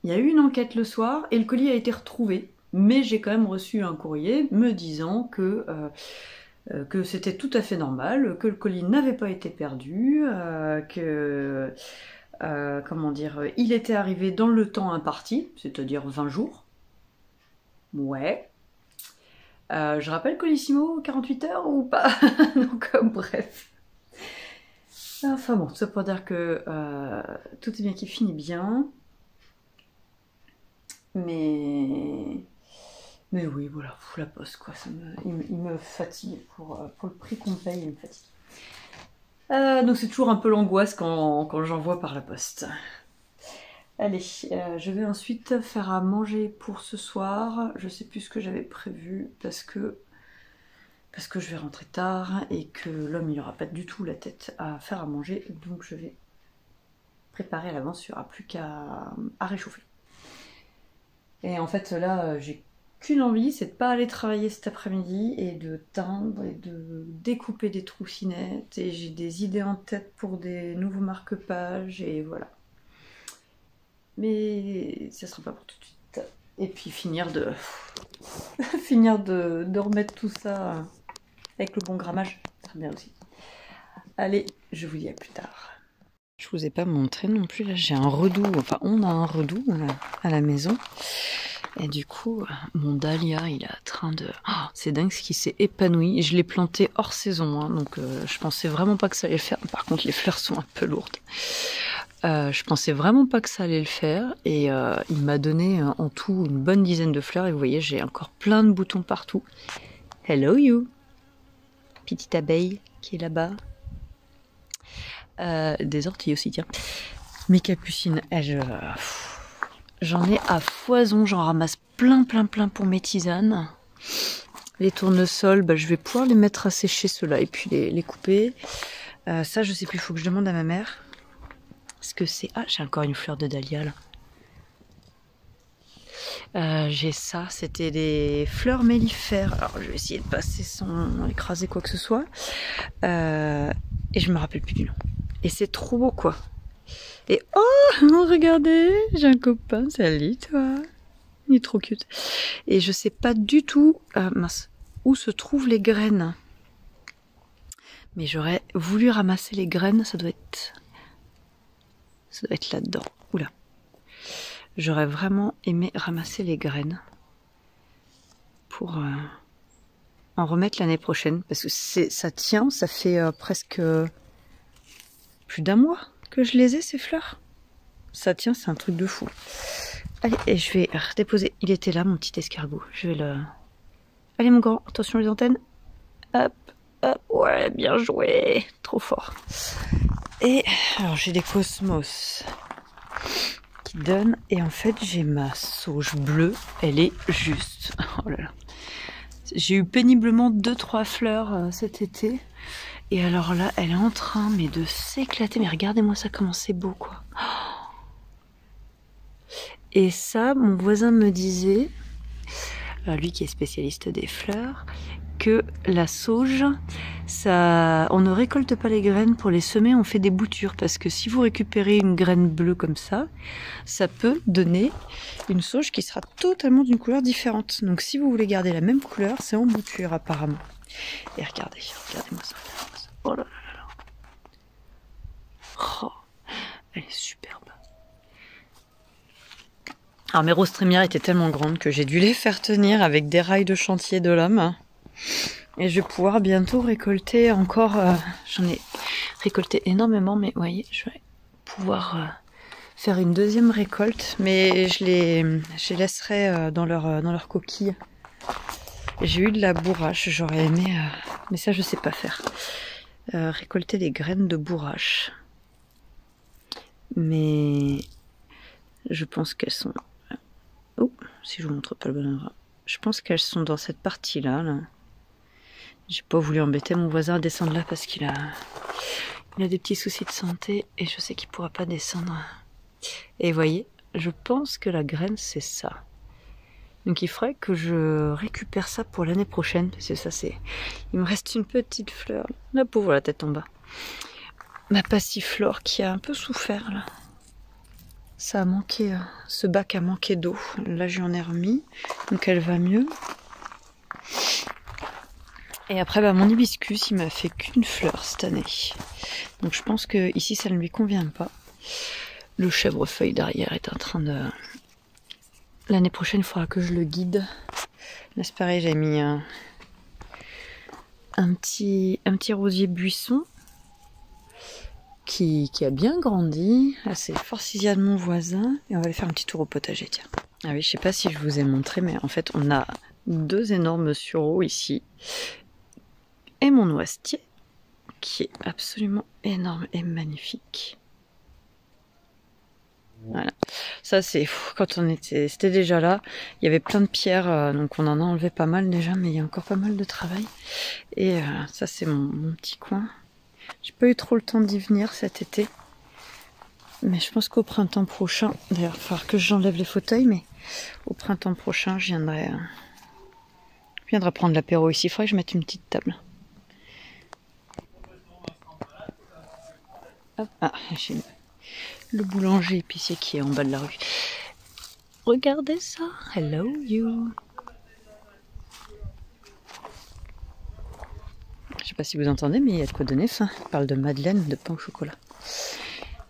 il y a eu une enquête le soir et le colis a été retrouvé. Mais j'ai quand même reçu un courrier me disant que c'était tout à fait normal, que le colis n'avait pas été perdu, il était arrivé dans le temps imparti, c'est-à-dire 20 jours. Ouais. Je rappelle Colissimo, 48 heures ou pas? Donc, bref. Enfin bon, ça pour dire que tout est bien qui finit bien. Mais oui, voilà, la poste, quoi. Il me fatigue. Pour le prix qu'on paye, il me fatigue. Donc c'est toujours un peu l'angoisse quand j'envoie par la poste. Allez, je vais ensuite faire à manger pour ce soir. Je sais plus ce que j'avais prévu parce que je vais rentrer tard et que l'homme il n'aura pas du tout la tête à faire à manger. Donc je vais préparer à l'avance, il n'y aura plus qu'à réchauffer. Et en fait là, j'ai qu'une envie, c'est de pas aller travailler cet après-midi et de teindre et de découper des troussinettes. Et j'ai des idées en tête pour des nouveaux marque-pages et voilà. Mais ça sera pas pour tout de suite. Et puis finir de remettre tout ça avec le bon grammage, très bien aussi. Allez, je vous dis à plus tard. Je vous ai pas montré non plus, là j'ai un redoux, enfin on a un redoux à la maison. Et du coup, mon dahlia, il est en train de... Oh, c'est dingue ce qui s'est épanoui. Je l'ai planté hors saison, hein, donc je pensais vraiment pas que ça allait le faire. Par contre, les fleurs sont un peu lourdes. Je pensais vraiment pas que ça allait le faire. Et il m'a donné en tout une bonne dizaine de fleurs. Et vous voyez, j'ai encore plein de boutons partout. Hello you! Petite abeille qui est là-bas. Des orties aussi, tiens. Mes capucines, j'en ai à foison, j'en ramasse plein pour mes tisanes. Les tournesols, je vais pouvoir les mettre à sécher ceux-là et puis les couper. Ça, je sais plus, il faut que je demande à ma mère. Parce que c'est... Ah, j'ai encore une fleur de dahlia là. J'ai ça, c'était des fleurs mellifères. Alors, je vais essayer de passer sans écraser quoi que ce soit. Et je me rappelle plus du nom. Et c'est trop beau, quoi. Et oh, regardez, j'ai un copain, salut toi. Il est trop cute. Et je sais pas du tout où se trouvent les graines. Mais j'aurais voulu ramasser les graines, ça doit être là-dedans. Oula. J'aurais vraiment aimé ramasser les graines pour en remettre l'année prochaine. Parce que ça tient, ça fait presque plus d'un mois que je les ai, ces fleurs. Ça tient, c'est un truc de fou. Allez, et je vais redéposer. Il était là, mon petit escargot. Je vais le... Allez, mon grand, attention les antennes. Hop, hop, ouais, bien joué. Trop fort. Et alors, j'ai des cosmos qui donnent. Et en fait, j'ai ma sauge bleue. Elle est juste. Oh là là. J'ai eu péniblement 2-3 fleurs cet été. Et alors là, elle est en train de s'éclater. Mais regardez-moi ça, comment c'est beau, quoi. Et ça, mon voisin me disait, lui qui est spécialiste des fleurs, que la sauge, on ne récolte pas les graines pour les semer, on fait des boutures. Parce que si vous récupérez une graine bleue comme ça peut donner une sauge qui sera totalement d'une couleur différente. Donc si vous voulez garder la même couleur, c'est en bouture apparemment. Et regardez-moi ça. Oh là là là. Oh, elle est superbe. Alors mes roses trémières étaient tellement grandes que j'ai dû les faire tenir avec des rails de chantier de l'homme. Et je vais pouvoir bientôt récolter encore... J'en ai récolté énormément, mais vous voyez, je vais pouvoir faire une deuxième récolte. Mais je les laisserai dans leur coquille. J'ai eu de la bourrache, j'aurais aimé... mais ça, je sais pas faire. Récolter des graines de bourrache. Mais je pense qu'elles sont... Oh, si je vous montre pas le bon endroit. Je pense qu'elles sont dans cette partie-là. Là. J'ai pas voulu embêter mon voisin à descendre là parce qu'il a des petits soucis de santé et je sais qu'il pourra pas descendre. Et vous voyez, je pense que la graine c'est ça. Donc il faudrait que je récupère ça pour l'année prochaine parce que ça c'est... Il me reste une petite fleur. La pauvre, la tête en bas. Ma passiflore qui a un peu souffert là. Ça a manqué, ce bac a manqué d'eau. Là j'en ai remis, donc elle va mieux. Et après, bah, mon hibiscus, il m'a fait qu'une fleur cette année. Donc je pense que ici, ça ne lui convient pas. Le chèvrefeuille derrière est en train de... L'année prochaine, il faudra que je le guide. Là, c'est pareil, j'ai mis un petit rosier buisson qui a bien grandi. Là, c'est Forsythia de mon voisin. Et on va aller faire un petit tour au potager, tiens. Ah oui, je sais pas si je vous ai montré, mais en fait, on a 2 énormes sureaux ici. Et mon noisetier, qui est absolument énorme et magnifique. Voilà. Ça, c'est quand c'était déjà là. Il y avait plein de pierres, donc on en a enlevé pas mal déjà, mais il y a encore pas mal de travail. Et ça, c'est mon petit coin. J'ai pas eu trop le temps d'y venir cet été. Mais je pense qu'au printemps prochain, d'ailleurs, il va falloir que j'enlève les fauteuils, mais au printemps prochain, je viendrai prendre l'apéro ici. Il faudrait que je mette une petite table. Hop. Ah, j'ai le boulanger épicier qui est en bas de la rue. Regardez ça. Hello you. Je sais pas si vous entendez, mais il y a de quoi donner faim. Il parle de madeleine, de pain au chocolat.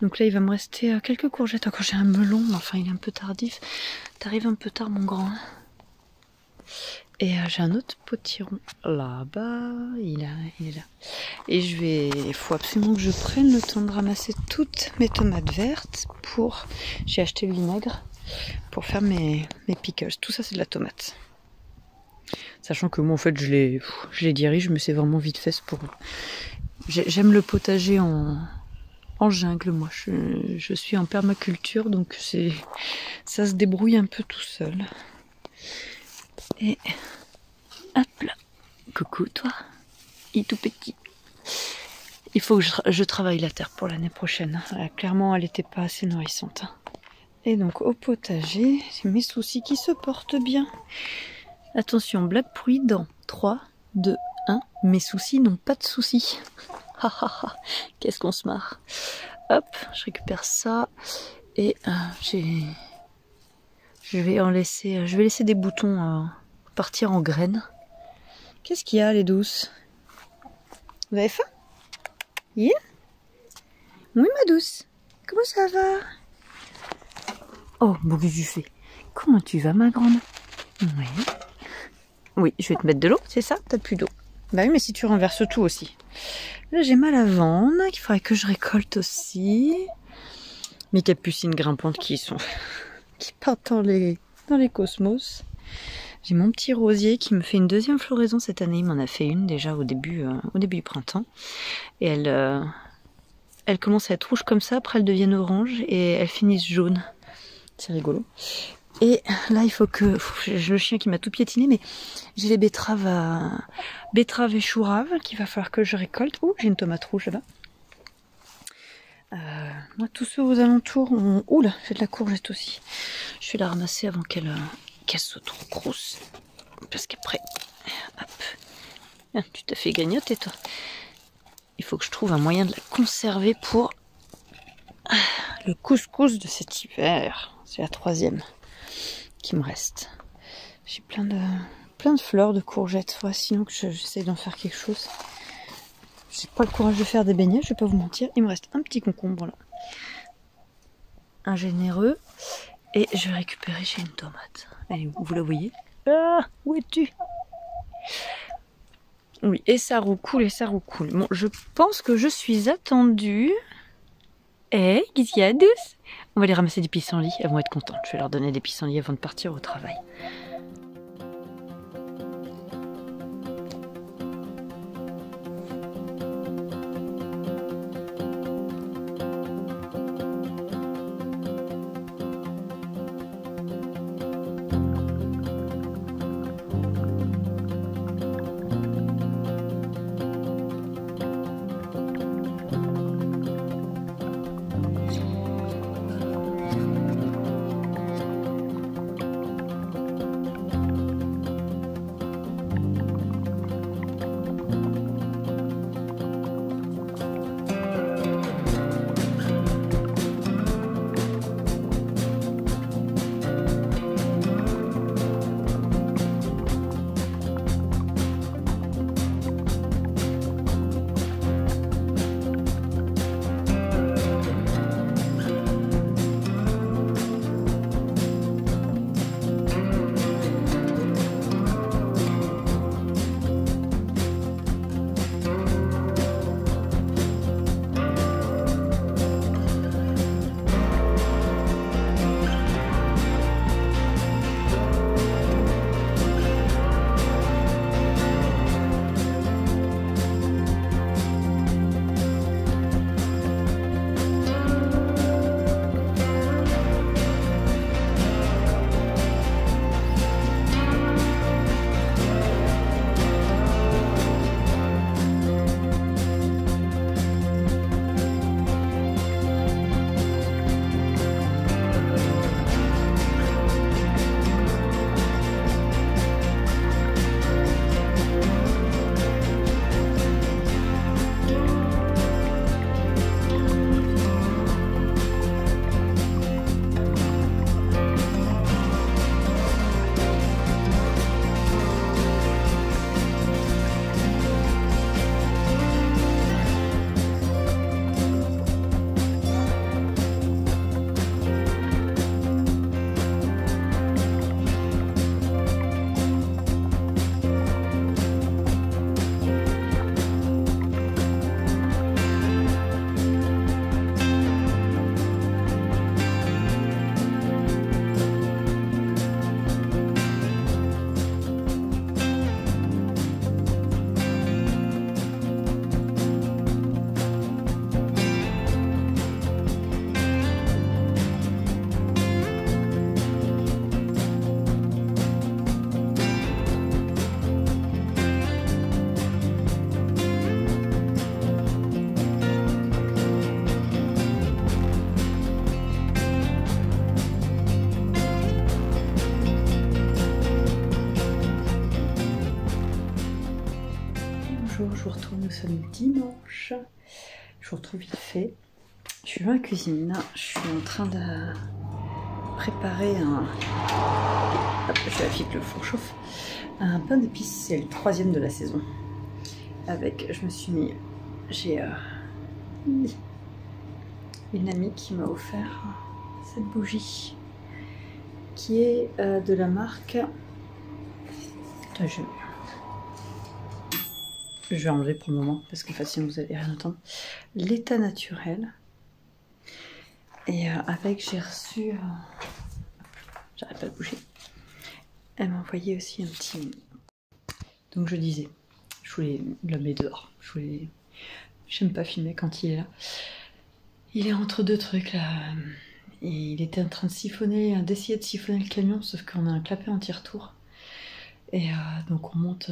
Donc là, il va me rester quelques courgettes. Encore j'ai un melon, mais enfin, il est un peu tardif. T'arrives un peu tard, mon grand. Et j'ai un autre potiron là-bas. Il est là. Et il faut absolument que je prenne le temps de ramasser toutes mes tomates vertes pour... J'ai acheté le vinaigre pour faire mes pickles. Tout ça, c'est de la tomate. Sachant que moi, en fait, je les dirige, mais c'est vraiment vite fait pour... J'aime le potager en jungle, moi. Je suis en permaculture, donc ça se débrouille un peu tout seul. Et hop là. Coucou, toi. Il est tout petit. Il faut que je travaille la terre pour l'année prochaine. Clairement, elle n'était pas assez nourrissante. Et donc, au potager, c'est mes soucis qui se portent bien. Attention, blague bruit dans 3, 2, 1. Mes soucis n'ont pas de soucis. Qu'est-ce qu'on se marre. Hop, je récupère ça. Et je vais laisser des boutons partir en graines. Qu'est-ce qu'il y a, les douces? Vous avez faim? Yeah? Oui, ma douce. Comment ça va? Oh, bon, qu'est-ce que tu fais? Comment tu vas, ma grande? Oui. Oui, je vais te mettre de l'eau, c'est ça? T'as plus d'eau. Bah oui, mais si tu renverses tout aussi. Là, j'ai ma lavande, qu'il faudrait que je récolte aussi. Mes capucines grimpantes qui partent dans les cosmos. J'ai mon petit rosier qui me fait une deuxième floraison cette année. Il m'en a fait une déjà au début du printemps. Et elle commence à être rouge comme ça, après elles deviennent orange et elles finissent jaunes. C'est rigolo. Et là, il faut que... J'ai le chien qui m'a tout piétiné, mais j'ai les betteraves et choux raves qu'il va falloir que je récolte. Oh, j'ai une tomate rouge là-bas. Moi, tous ceux aux alentours ont... Ouh là, j'ai de la courgette aussi. Je vais la ramasser avant qu'elle soit trop grosse. Parce qu'après... Hop. Ah, tu t'as fait gagnoter, toi. Il faut que je trouve un moyen de la conserver pour le couscous de cet hiver. C'est la 3e qui me reste. J'ai plein de fleurs, de courgettes. Ouais, sinon que j'essaie d'en faire quelque chose. J'ai pas le courage de faire des beignets, je vais pas vous mentir. Il me reste un petit concombre là. Un généreux. Et je vais récupérer chez une tomate. Allez, vous la voyez? Ah, où es-tu? Oui, et ça roucoule, et ça roucoule. Bon, je pense que je suis attendue. Eh, qu'est-ce qu'il y a, douce? On va les ramasser des pissenlits, elles vont être contentes. Je vais leur donner des pissenlits avant de partir au travail. Bonjour, je vous retrouve, nous sommes dimanche. Je vous retrouve vite fait. Je suis dans la cuisine, je suis en train de préparer un... Hop, je vérifie que le four chauffe. Un pain d'épices, c'est le 3e de la saison. Avec, je me suis mis... J'ai une amie qui m'a offert cette bougie qui est de la marque... Je vais enlever pour le moment parce que sinon vous allez rien entendre. L'état naturel. Et avec, j'ai reçu... J'arrête pas de bouger. Elle m'a envoyé aussi un petit... Donc je disais, je voulais le mettre dehors. J'aime pas filmer quand il est là. Il est entre deux trucs là. Et il était en train de siphonner, d'essayer de siphonner le camion, sauf qu'on a un clapet anti-retour. Et donc on monte...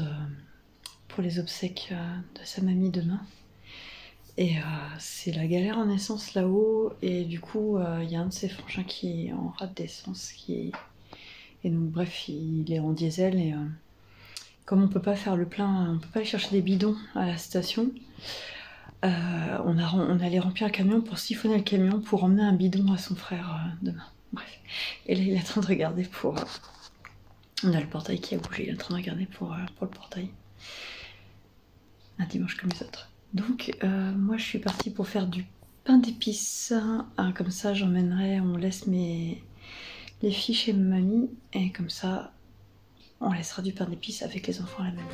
pour les obsèques de sa mamie demain. Et c'est la galère en essence là-haut. Et du coup, il y a un de ses frangins qui est en rate d'essence. Et donc, bref, il est en diesel. Et comme on peut pas faire le plein, on peut pas aller chercher des bidons à la station, on allait remplir le camion pour siphonner le camion pour emmener un bidon à son frère demain. Bref. Et là, il est en train de regarder pour... on a le portail qui a bougé. Il est en train de regarder pour le portail. Un dimanche comme les autres. Donc moi je suis partie pour faire du pain d'épices. Comme ça j'emmènerai, on laisse les filles chez ma mamie et comme ça on laissera du pain d'épices avec les enfants à la mamie.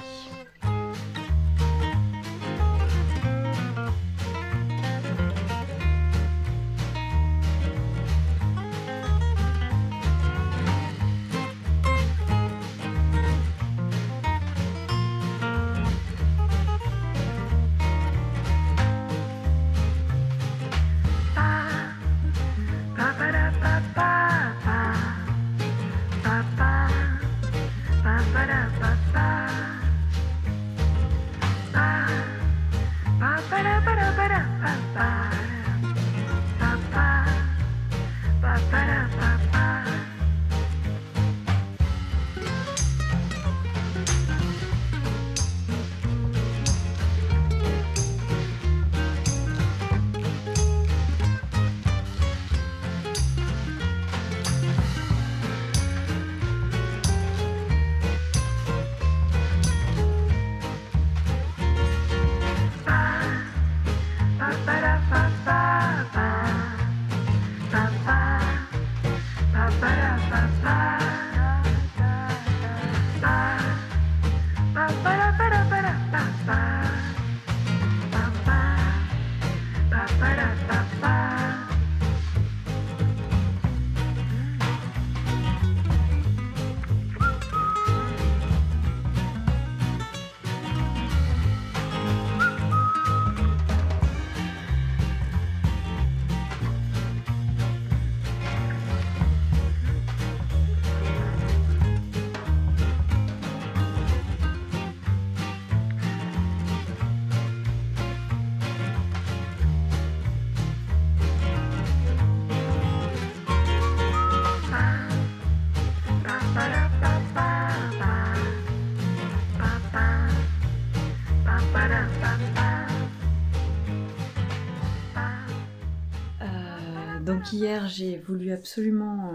Donc hier j'ai voulu absolument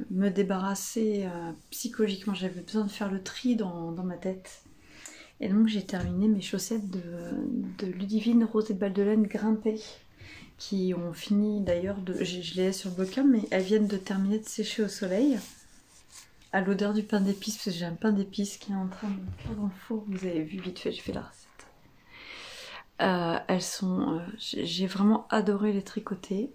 me débarrasser psychologiquement, j'avais besoin de faire le tri dans ma tête. Et donc j'ai terminé mes chaussettes de Ludivine Rose et Balles de Laine grimpées, qui ont fini d'ailleurs, je les ai sur le bouquin, mais elles viennent de terminer de sécher au soleil, à l'odeur du pain d'épices, parce que j'ai un pain d'épices qui est en train de cuire dans le four, vous avez vu vite fait, j'ai fait la recette. Elles sont, j'ai vraiment adoré les tricoter.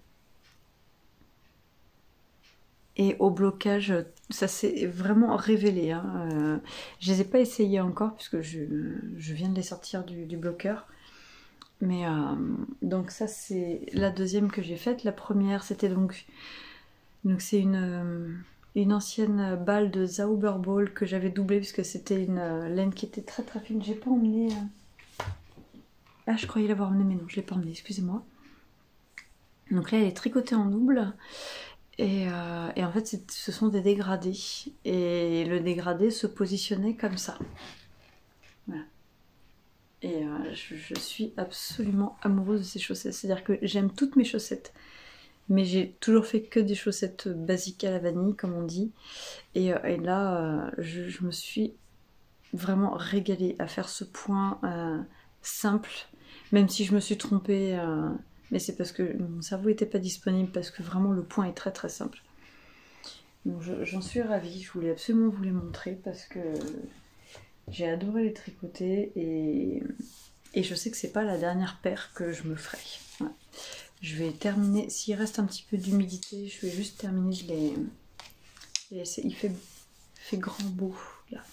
Et au blocage, ça s'est vraiment révélé. Hein. Je les ai pas essayées encore puisque je viens de les sortir du bloqueur. Mais donc ça c'est la deuxième que j'ai faite. La première c'était donc c'est une ancienne balle de Zauberball que j'avais doublée puisque c'était une laine qui était très très fine. J'ai pas emmené. Ah je croyais l'avoir emmenée mais non je l'ai pas emmenée. Excusez-moi. Donc là elle est tricotée en double. Et en fait, ce sont des dégradés. Et le dégradé se positionnait comme ça. Voilà. Et je suis absolument amoureuse de ces chaussettes. C'est-à-dire que j'aime toutes mes chaussettes. Mais j'ai toujours fait que des chaussettes basiques à la vanille, comme on dit. Et là, je me suis vraiment régalée à faire ce point simple. Même si je me suis trompée... mais c'est parce que mon cerveau n'était pas disponible, parce que vraiment le point est très très simple. Donc j'en suis ravie, je voulais absolument vous les montrer parce que j'ai adoré les tricoter et je sais que c'est pas la dernière paire que je me ferai. Voilà. Je vais terminer, s'il reste un petit peu d'humidité, je vais juste terminer de les laisser. Il fait grand beau là.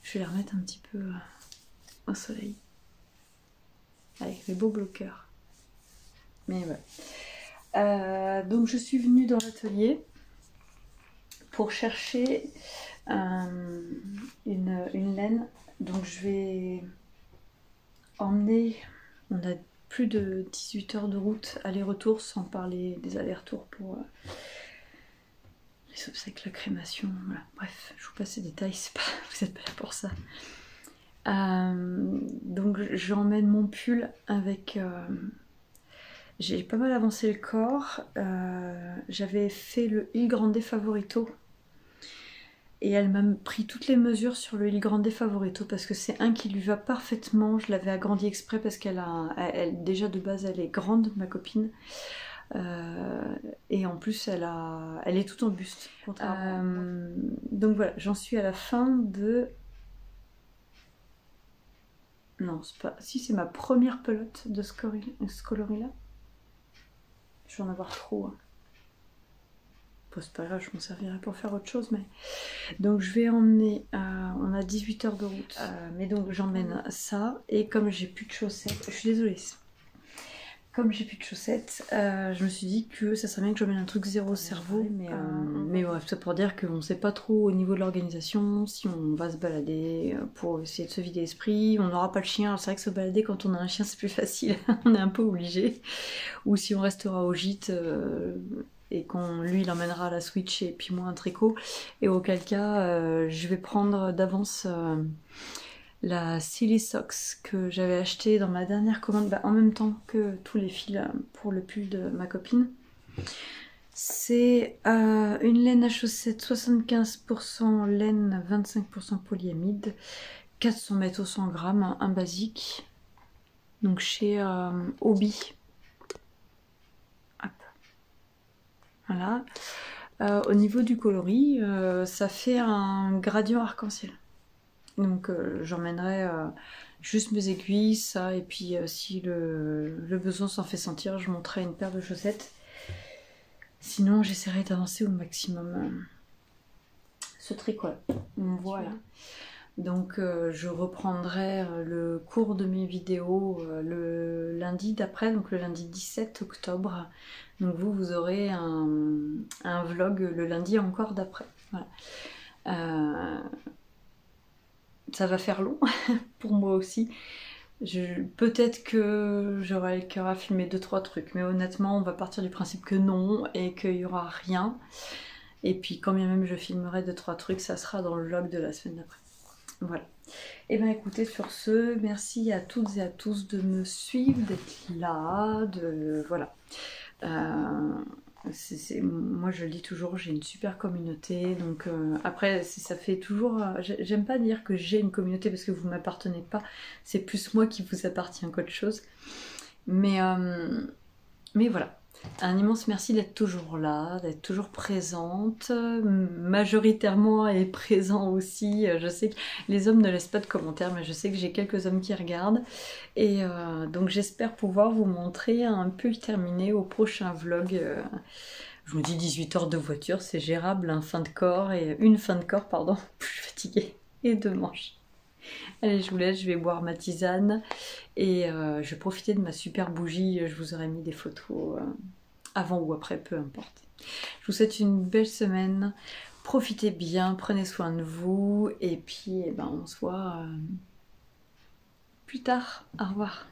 Je vais les remettre un petit peu au soleil avec mes beaux bloqueurs. Mais voilà. Donc je suis venue dans l'atelier pour chercher une laine. Donc je vais emmener, on a plus de 18 heures de route aller-retour sans parler des allers-retours pour les obsèques, la crémation. Voilà. Bref, je vous passe les détails, vous n'êtes pas là pour ça. Donc j'emmène mon pull avec... j'ai pas mal avancé le corps, j'avais fait le Il Grande Favorito et elle m'a pris toutes les mesures sur le Il Grande Favorito parce que c'est un qui lui va parfaitement. Je l'avais agrandi exprès parce qu'elle déjà de base elle est grande, ma copine, et en plus elle est toute en buste. Donc voilà, j'en suis à la fin de... Non, c'est pas... Si, c'est ma première pelote de ce coloris-là. Je vais en avoir trop. Hein. Bon, c'est pas grave, je m'en servirai pour faire autre chose. Mais... Donc je vais emmener... on a 18 heures de route. Mais donc j'emmène ça. Et comme j'ai plus de chaussettes... Je suis désolée. comme j'ai plus de chaussettes, je me suis dit que ça serait bien que j'emmène un truc zéro cerveau. Mais bref, c'est pour dire qu'on ne sait pas trop au niveau de l'organisation si on va se balader pour essayer de se vider l'esprit. On n'aura pas le chien. C'est vrai que se balader quand on a un chien c'est plus facile. On est un peu obligé. Ou si on restera au gîte et qu'on lui il emmènera la Switch et puis moi un tricot. Et auquel cas, je vais prendre d'avance la Silly Socks que j'avais acheté dans ma dernière commande, en même temps que tous les fils pour le pull de ma copine. C'est une laine à chaussettes 75% laine, 25% polyamide, 400 mètres au 100 grammes, un basique. Donc chez Hobby. Hop. Voilà. Au niveau du coloris, ça fait un gradient arc-en-ciel. Donc j'emmènerai juste mes aiguilles, ça, et puis si le besoin s'en fait sentir, je monterai une paire de chaussettes. Sinon j'essaierai d'avancer au maximum ce tricot. Voilà. Donc je reprendrai le cours de mes vidéos le lundi d'après, donc le lundi 17 octobre. Donc vous aurez un vlog le lundi encore d'après. Voilà. Ça va faire long pour moi aussi. Peut-être que j'aurai le cœur à filmer 2-3 trucs, mais honnêtement, on va partir du principe que non et qu'il n'y aura rien. Et puis, quand bien même je filmerai 2-3 trucs, ça sera dans le vlog de la semaine d'après. Voilà. Et bien écoutez, sur ce, merci à toutes et à tous de me suivre, d'être là, voilà. Moi je le dis toujours, j'ai une super communauté, donc après ça fait toujours, j'aime pas dire que j'ai une communauté parce que vous m'appartenez pas, c'est plus moi qui vous appartient qu'autre chose, mais voilà, un immense merci d'être toujours là, d'être toujours présente, majoritairement et présent aussi. Je sais que les hommes ne laissent pas de commentaires, mais je sais que j'ai quelques hommes qui regardent. Et donc j'espère pouvoir vous montrer un pull terminé au prochain vlog. Je me dis 18 heures de voiture, c'est gérable, une fin de corps, pardon, je suis fatiguée, et 2 manches. Allez, je vous laisse, je vais boire ma tisane et je vais profiter de ma super bougie. Je vous aurai mis des photos avant ou après, peu importe. Je vous souhaite une belle semaine. Profitez bien, prenez soin de vous et puis on se voit plus tard. Au revoir.